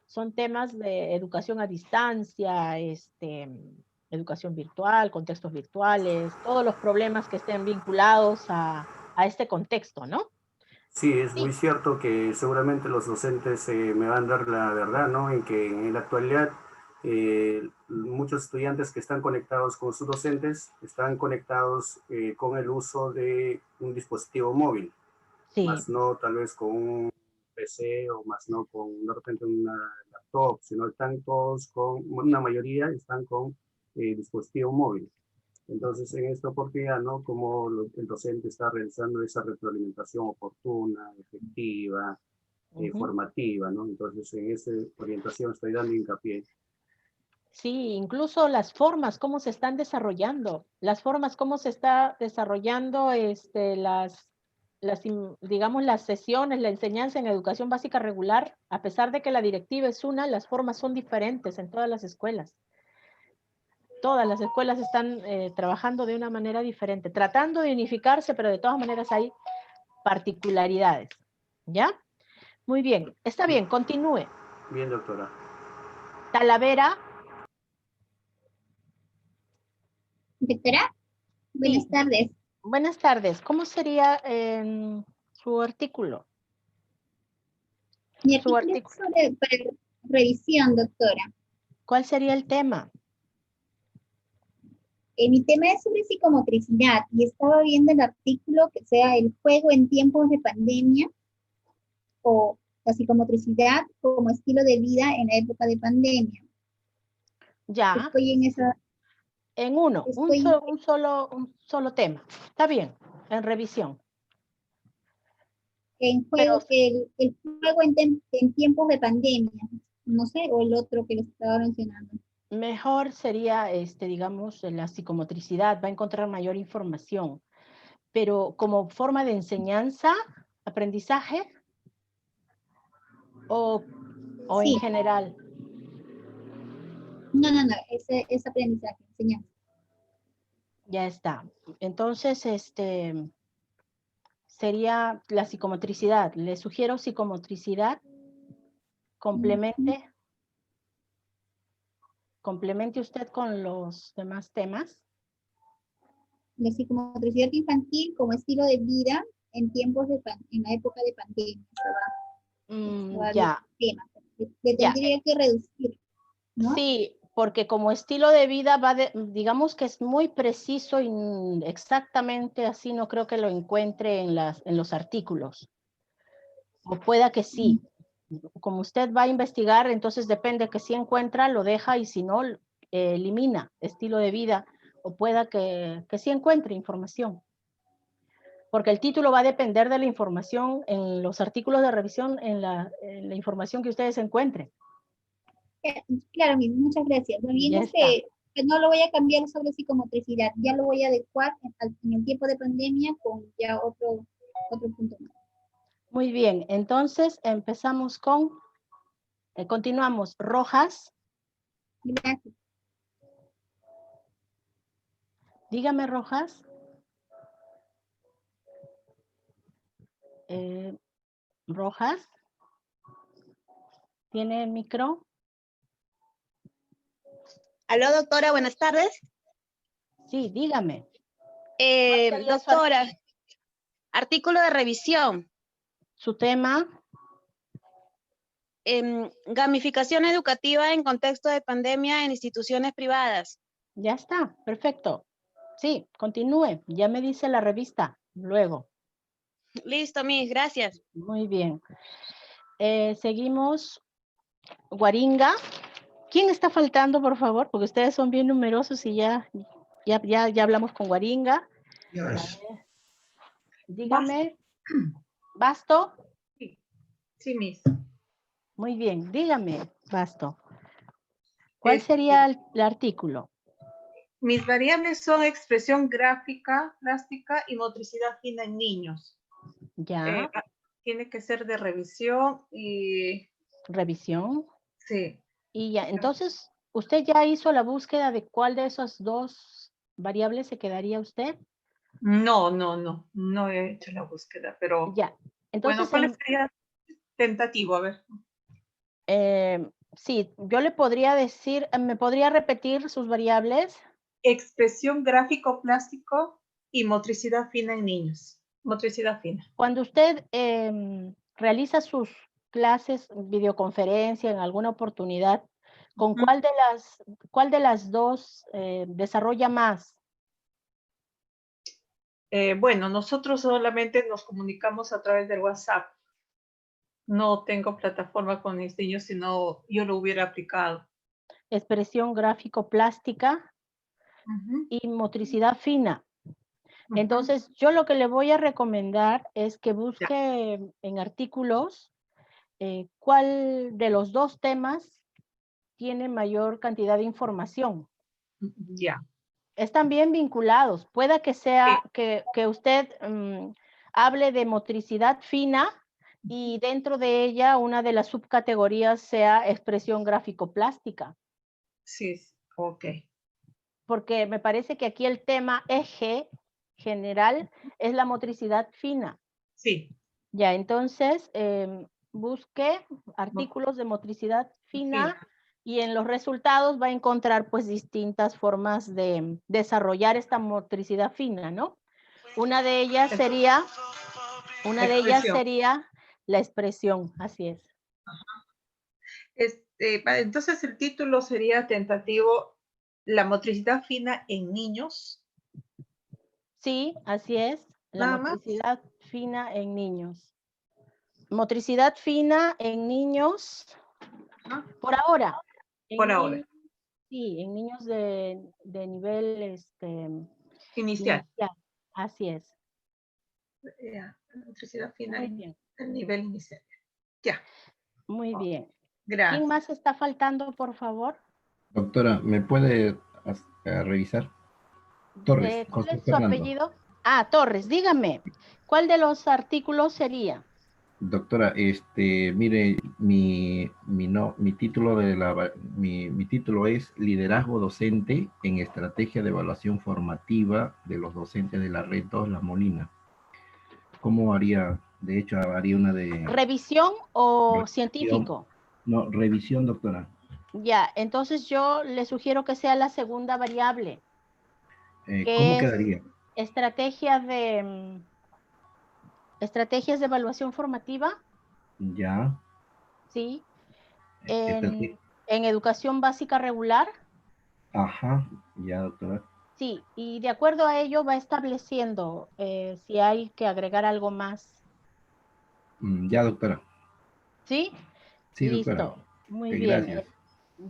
son temas de educación a distancia, educación virtual, contextos virtuales, todos los problemas que estén vinculados a este contexto, ¿no? Sí, es muy cierto que seguramente los docentes me van a dar la verdad, ¿no? En que en la actualidad muchos estudiantes que están conectados con sus docentes están conectados con el uso de un dispositivo móvil, más no tal vez con un PC o más no con de repente una laptop, sino están todos una mayoría están con dispositivo móvil. Entonces, en esta oportunidad, ¿no? Como el docente está realizando esa retroalimentación oportuna, efectiva, formativa, ¿no? Entonces, en esa orientación estoy dando hincapié. Sí, incluso las formas, cómo se están desarrollando, las formas, cómo se está desarrollando digamos, las sesiones, la enseñanza en educación básica regular, a pesar de que la directiva es una, las formas son diferentes en todas las escuelas. Todas las escuelas están trabajando de una manera diferente, tratando de unificarse, pero de todas maneras hay particularidades. ¿Ya? Muy bien. Está bien, continúe. Bien, doctora. Talavera. Doctora, buenas tardes. Buenas tardes. ¿Cómo sería su artículo? Mi artículo es para revisión, doctora. ¿Cuál sería el tema? Mi tema es sobre psicomotricidad y estaba viendo el artículo que sea el juego en tiempos de pandemia o la psicomotricidad como estilo de vida en la época de pandemia. Ya. Estoy en esa... En uno, un solo tema. Está bien, en revisión. En juego, el juego en tiempos de pandemia, no sé, o el otro que les estaba mencionando. Mejor sería, digamos, la psicomotricidad, va a encontrar mayor información, pero como forma de enseñanza, aprendizaje, o sí. En general. No, es aprendizaje, enseñanza. Ya está. Entonces, sería la psicomotricidad. Le sugiero psicomotricidad, complemente. Complemente usted con los demás temas. La psicomotricidad infantil como estilo de vida en tiempos en la época de pandemia. Ya. Le tendría que reducir, ¿no? Sí, porque como estilo de vida digamos que es muy preciso y exactamente así no creo que lo encuentre en los artículos. O pueda que sí. Como usted va a investigar, entonces depende que si encuentra, lo deja y si no, elimina estilo de vida. O pueda que sí encuentre información. Porque el título va a depender de la información en los artículos de revisión, en la información que ustedes encuentren. Claro, muchas gracias. Viendo que no lo voy a cambiar sobre psicomotricidad, ya lo voy a adecuar en el tiempo de pandemia con ya otro punto más. Muy bien, entonces empezamos con, continuamos, Rojas. Gracias. Dígame, Rojas. Rojas. ¿Tiene el micro? Aló, doctora, buenas tardes. Sí, dígame. Doctora, artículo de revisión. ¿Su tema? Gamificación educativa en contexto de pandemia en instituciones privadas. Ya está, perfecto. Sí, continúe. Ya me dice la revista luego. Listo, Miss, gracias. Muy bien. Seguimos. Guaringa. ¿Quién está faltando, por favor? Porque ustedes son bien numerosos y ya hablamos con Guaringa. Yes. Dígame. ¿Basto? Sí, Miss. Muy bien, dígame, Basto. ¿Cuál sería el artículo? Mis variables son expresión gráfica, plástica y motricidad fina en niños. Ya. Tiene que ser de revisión y... ¿Revisión? Sí. Y ya, entonces, ¿usted ya hizo la búsqueda de cuál de esas dos variables se quedaría usted? No he hecho la búsqueda, pero... Ya, entonces... Bueno, ¿cuál sería tentativo? A ver. Sí, yo le podría decir, ¿me podría repetir sus variables? Expresión gráfico-plástico y motricidad fina en niños. Motricidad fina. Cuando usted realiza sus clases, videoconferencia en alguna oportunidad, ¿con cuál de las dos desarrolla más? Bueno, nosotros solamente nos comunicamos a través del WhatsApp. No tengo plataforma con mis niños, sino yo lo hubiera aplicado. Expresión gráfico-plástica y motricidad fina. Entonces, yo lo que le voy a recomendar es que busque en artículos cuál de los dos temas tiene mayor cantidad de información. Ya. Están bien vinculados. Pueda que sea que usted hable de motricidad fina y dentro de ella una de las subcategorías sea expresión gráfico-plástica. Sí, ok. Porque me parece que aquí el tema eje general es la motricidad fina. Sí. Ya, entonces busque artículos de motricidad fina y en los resultados va a encontrar pues distintas formas de desarrollar esta motricidad fina, ¿no? Una de ellas sería la expresión, así es. Entonces el título sería tentativo, la motricidad fina en niños. Sí, así es, la motricidad fina en niños. Motricidad fina en niños, por ahora. Por ahora. Sí, en niños de nivel inicial. Así es. Motricidad fina Muy bien. en nivel inicial. Ya. Muy bien. Gracias. ¿Quién más está faltando, por favor? Doctora, ¿me puede revisar? Torres. ¿Cuál es su apellido? Ah, Torres, dígame. ¿Cuál de los artículos sería? Doctora, mire, mi título mi título es Liderazgo Docente en Estrategia de Evaluación Formativa de los Docentes de la Red 2 La Molina. ¿Cómo haría? De hecho, haría una de... ¿Revisión o científico? No, revisión, doctora. Ya, entonces yo le sugiero que sea la segunda variable. ¿Cómo quedaría? Estrategias de evaluación formativa. Ya. Sí. En educación básica regular. Ajá, ya, doctora. Sí, y de acuerdo a ello va estableciendo si hay que agregar algo más. Ya, doctora. ¿Sí? Sí, listo. doctora. Muy bien. Gracias.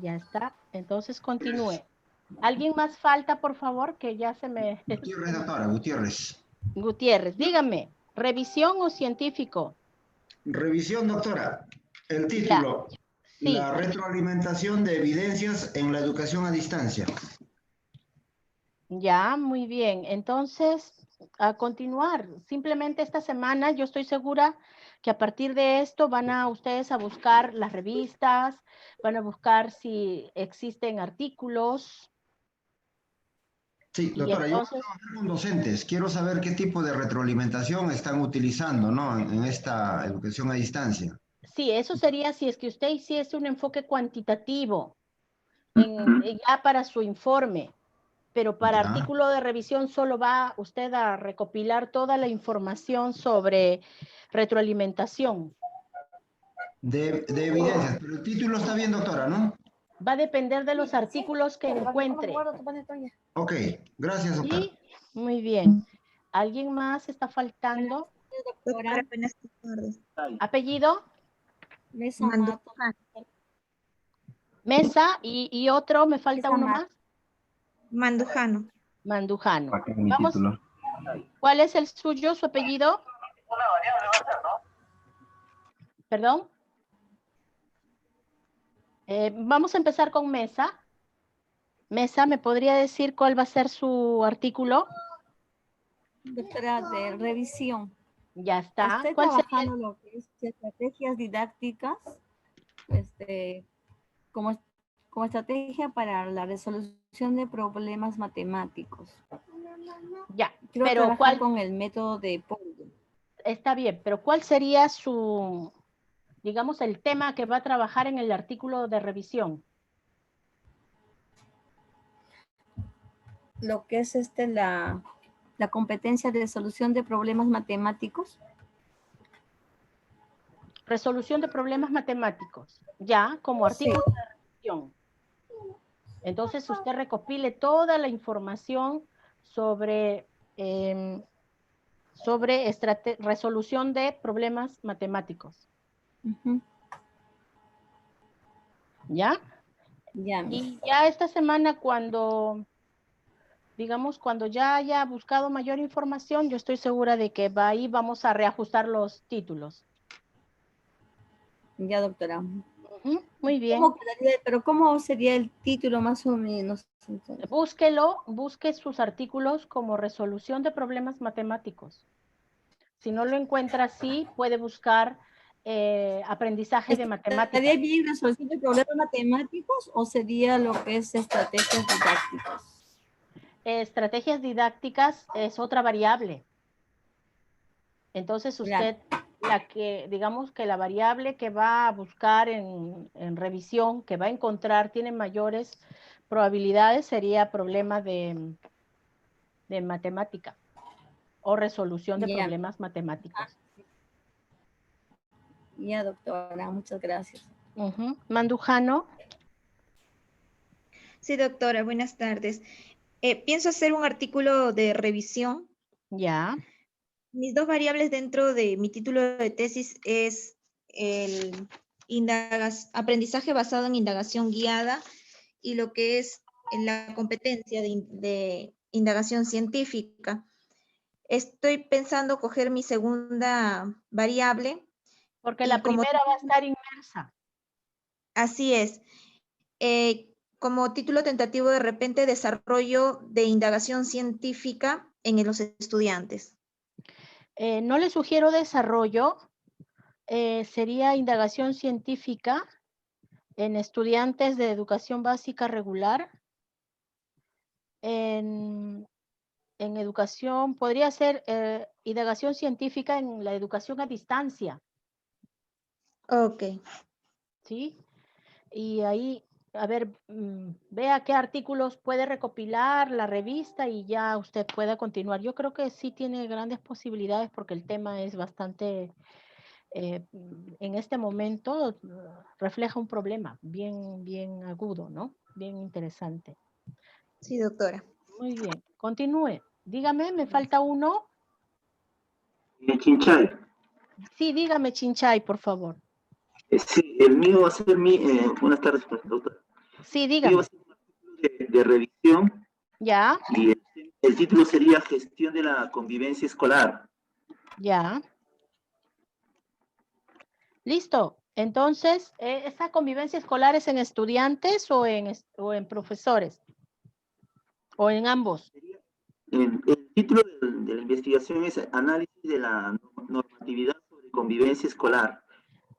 Ya está. Entonces continúe. ¿Alguien más falta, por favor? Que ya se me... Gutiérrez, doctora, Gutiérrez. Gutiérrez, dígame. ¿Revisión o científico? Revisión, doctora. El título. Sí. La retroalimentación de evidencias en la educación a distancia. Ya, muy bien. Entonces, a continuar. Simplemente esta semana yo estoy segura que a partir de esto van a ustedes a buscar las revistas, van a buscar si existen artículos. Sí, doctora, yo trabajo con docentes. Quiero saber qué tipo de retroalimentación están utilizando, ¿no? En esta educación a distancia. Sí, eso sería si es que usted hiciese un enfoque cuantitativo ya para su informe. Pero para artículo de revisión solo va usted a recopilar toda la información sobre retroalimentación. de evidencias. Pero el título está bien, doctora, ¿no? Va a depender de los artículos que encuentre. Ok, gracias, doctora. ¿Sí? Muy bien. ¿Alguien más está faltando? Doctora, buenas tardes. ¿Apellido? Mandujano. Mesa y otro, me falta uno más. Mandujano. Mandujano. Acá en mi Vamos. título. ¿Cuál es el suyo, su apellido? ¿Perdón? Vamos a empezar con Mesa. Mesa, ¿me podría decir cuál va a ser su artículo? Doctora, de revisión. Ya está. Estoy ¿Cuál sería? trabajando lo que es estrategias didácticas, como estrategia para la resolución de problemas matemáticos. Ya, Quiero pero trabajar ¿cuál? con el método de Polding. Está bien, pero ¿cuál sería su, digamos, el tema que va a trabajar en el artículo de revisión? Lo que es la competencia de solución de problemas matemáticos. Resolución de problemas matemáticos, ya, como artículo de revisión. Entonces usted recopile toda la información sobre, resolución de problemas matemáticos. ¿Ya? Ya. Y ya esta semana cuando, digamos, cuando ya haya buscado mayor información, yo estoy segura de que ahí vamos a reajustar los títulos. Ya, doctora. Muy bien. Pero ¿cómo sería el título más o menos? Entonces? Busque sus artículos como resolución de problemas matemáticos. Si no lo encuentra así, puede buscar aprendizaje de matemáticas. ¿Estaría bien resolución de problemas matemáticos o sería lo que es estrategias didácticas? Estrategias didácticas es otra variable. Entonces usted, digamos que la variable que va a buscar en revisión, que va a encontrar, tiene mayores probabilidades, sería problema de matemática o resolución de problemas matemáticos. Ya, doctora, muchas gracias. Mandujano. Sí, doctora, buenas tardes. Pienso hacer un artículo de revisión. Ya. Mis dos variables dentro de mi título de tesis es el aprendizaje basado en indagación guiada y lo que es la competencia de indagación científica. Estoy pensando coger mi segunda variable. Porque la primera va a estar inmersa. Así es. Como título tentativo, de repente, desarrollo de indagación científica en los estudiantes. No le sugiero desarrollo, sería indagación científica en estudiantes de educación básica regular. En educación, podría ser indagación científica en la educación a distancia. Ok. ¿Sí? Y ahí, a ver, vea qué artículos puede recopilar la revista y ya usted pueda continuar. Yo creo que sí tiene grandes posibilidades porque el tema es bastante, en este momento, refleja un problema bien agudo, ¿no? Bien interesante. Sí, doctora. Muy bien, continúe. Dígame, me falta uno. Chinchay. Sí, dígame, Chinchay, por favor. Sí, el mío va a ser buenas tardes, doctora. Sí, dígame. El mío va a ser un artículo de revisión. Ya. Y el título sería Gestión de la Convivencia Escolar. Ya. Listo. Entonces, ¿esa convivencia escolar es en estudiantes o en profesores? ¿O en ambos? El título de la investigación es Análisis de la normatividad sobre convivencia escolar.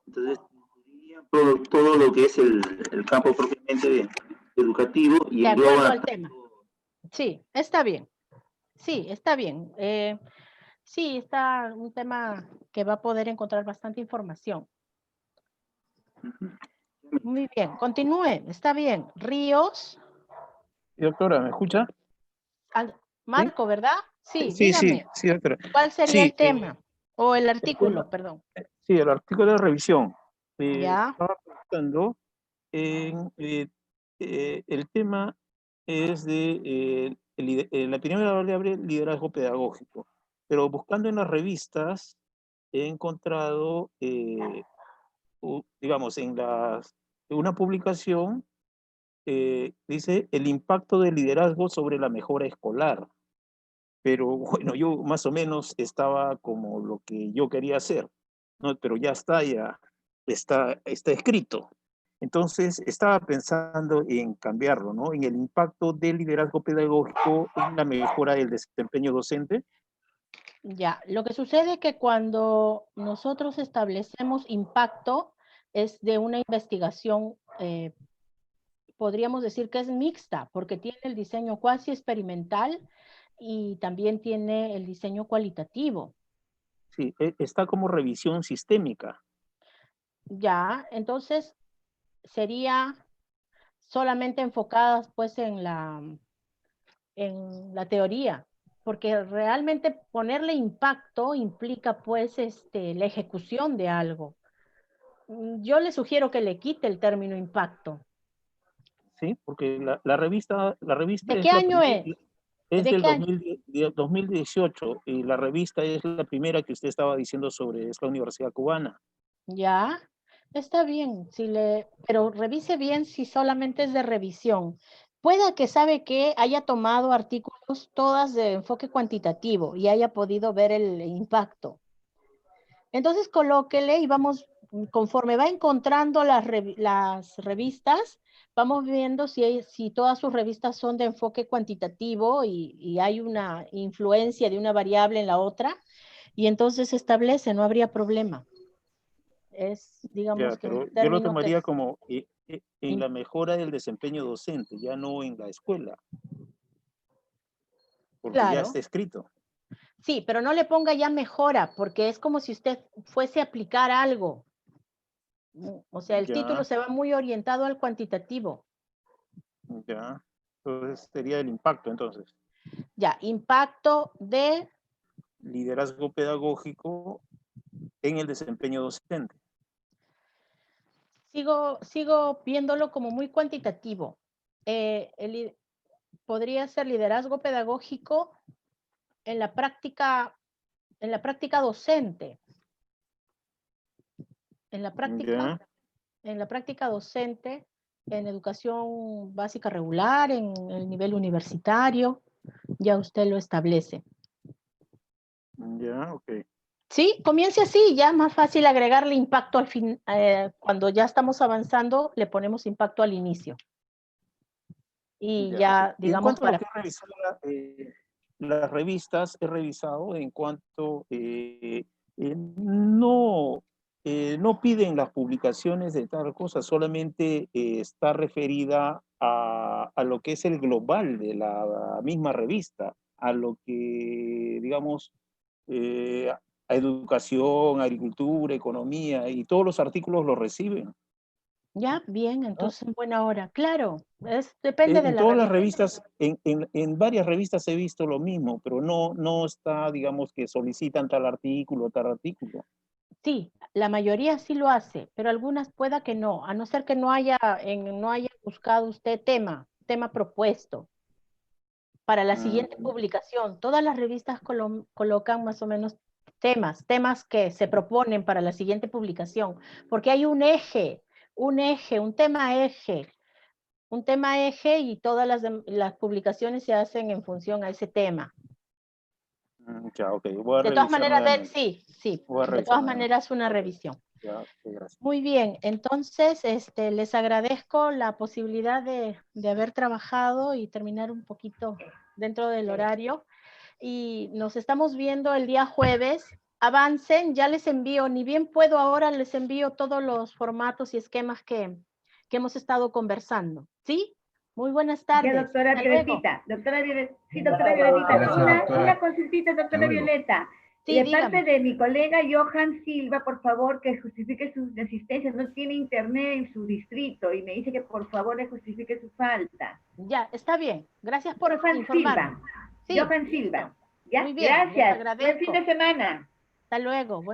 Entonces, todo lo que es el campo propiamente educativo y de acuerdo engloba al tema. Sí, está bien. Sí, está bien. Sí, está un tema que va a poder encontrar bastante información. Muy bien, continúe. Está bien. Ríos. Doctora, ¿me escucha? Marco, ¿verdad? Sí, Sí, dígame. sí, doctora. ¿Cuál sería Sí, el tema? O el artículo, perdón. Sí, el artículo de revisión. Ya. Estaba pensando en el tema es de la epidemia variable liderazgo pedagógico, pero buscando en las revistas he encontrado, digamos, una publicación dice el impacto del liderazgo sobre la mejora escolar. Pero bueno, yo más o menos estaba como lo que yo quería hacer, ¿no? Pero ya está escrito. Entonces estaba pensando en cambiarlo, ¿no? En el impacto del liderazgo pedagógico en la mejora del desempeño docente. Ya, lo que sucede es que cuando nosotros establecemos impacto es de una investigación, podríamos decir que es mixta, porque tiene el diseño cuasi experimental y también tiene el diseño cualitativo. Sí, está como revisión sistémica. Ya, entonces sería solamente enfocadas pues en la teoría, porque realmente ponerle impacto implica pues la ejecución de algo. Yo le sugiero que le quite el término impacto. Sí, porque la revista ¿De es qué la año primera, es? es ¿De del qué año? 2018 y la revista es la primera que usted estaba diciendo sobre la Universidad Cubana. Ya, está bien, pero revise bien si solamente es de revisión. Pueda que sabe que haya tomado artículos todas de enfoque cuantitativo y haya podido ver el impacto. Entonces colóquele y vamos, conforme va encontrando las revistas, vamos viendo si todas sus revistas son de enfoque cuantitativo y hay una influencia de una variable en la otra, y entonces se establece, no habría problema. Es, digamos, Ya, que un pero yo lo término que tomaría como en la mejora del desempeño docente, ya no en la escuela, porque ya claro. está escrito. Sí, pero no le ponga ya mejora, porque es como si usted fuese a aplicar algo. O sea, el título Ya, se va muy orientado al cuantitativo. ya. Entonces sería el impacto, entonces. Ya, impacto de Liderazgo pedagógico en el desempeño docente. Sigo viéndolo como muy cuantitativo. Podría ser liderazgo pedagógico en la práctica docente. En la práctica docente, en educación básica regular, en el nivel universitario, ya usted lo establece. Ya, ok. Sí, comience así, ya más fácil agregarle impacto al fin, cuando ya estamos avanzando, le ponemos impacto al inicio. Y ya, Y en digamos, cuanto a lo que he revisado, las revistas, he revisado en cuanto no piden las publicaciones de tal cosa, solamente está referida a lo que es el global de la misma revista, a lo que, digamos, a educación, agricultura, economía, y todos los artículos los reciben. Ya, bien, entonces en buena hora. Claro, depende de En la todas las revista. revistas, en varias revistas he visto lo mismo, pero no está, digamos, que solicitan tal artículo, tal artículo. Sí, la mayoría sí lo hace, pero algunas pueda que no, a no ser que no haya buscado usted tema propuesto para la siguiente publicación. Todas las revistas colocan más o menos temas que se proponen para la siguiente publicación, porque hay un tema eje y todas las publicaciones se hacen en función a ese tema. Ya, ok. Voy a De todas revisar maneras, nuevamente. sí, Voy a de revisar todas nuevamente. maneras una revisión. Ya, ok, gracias. Muy bien, entonces les agradezco la posibilidad de haber trabajado y terminar un poquito dentro del horario. Y nos estamos viendo el día jueves. Avancen, ya les envío, ni bien puedo ahora, les envío todos los formatos y esquemas que hemos estado conversando. ¿Sí? Muy buenas tardes. Ya, doctora Hasta luego. Violetita. Doctora Violetita, Gracias, una consultita, doctora Violeta. Sí, De dígame. parte de mi colega Johan Silva, por favor, que justifique su asistencia. No tiene internet en su distrito y me dice que por favor le justifique su falta. Ya, está bien. Gracias por Johan informarme. Silva. Sí, Johan Silva. ¿Ya? muy bien, les Gracias. agradezco. Buen fin de semana. Hasta luego.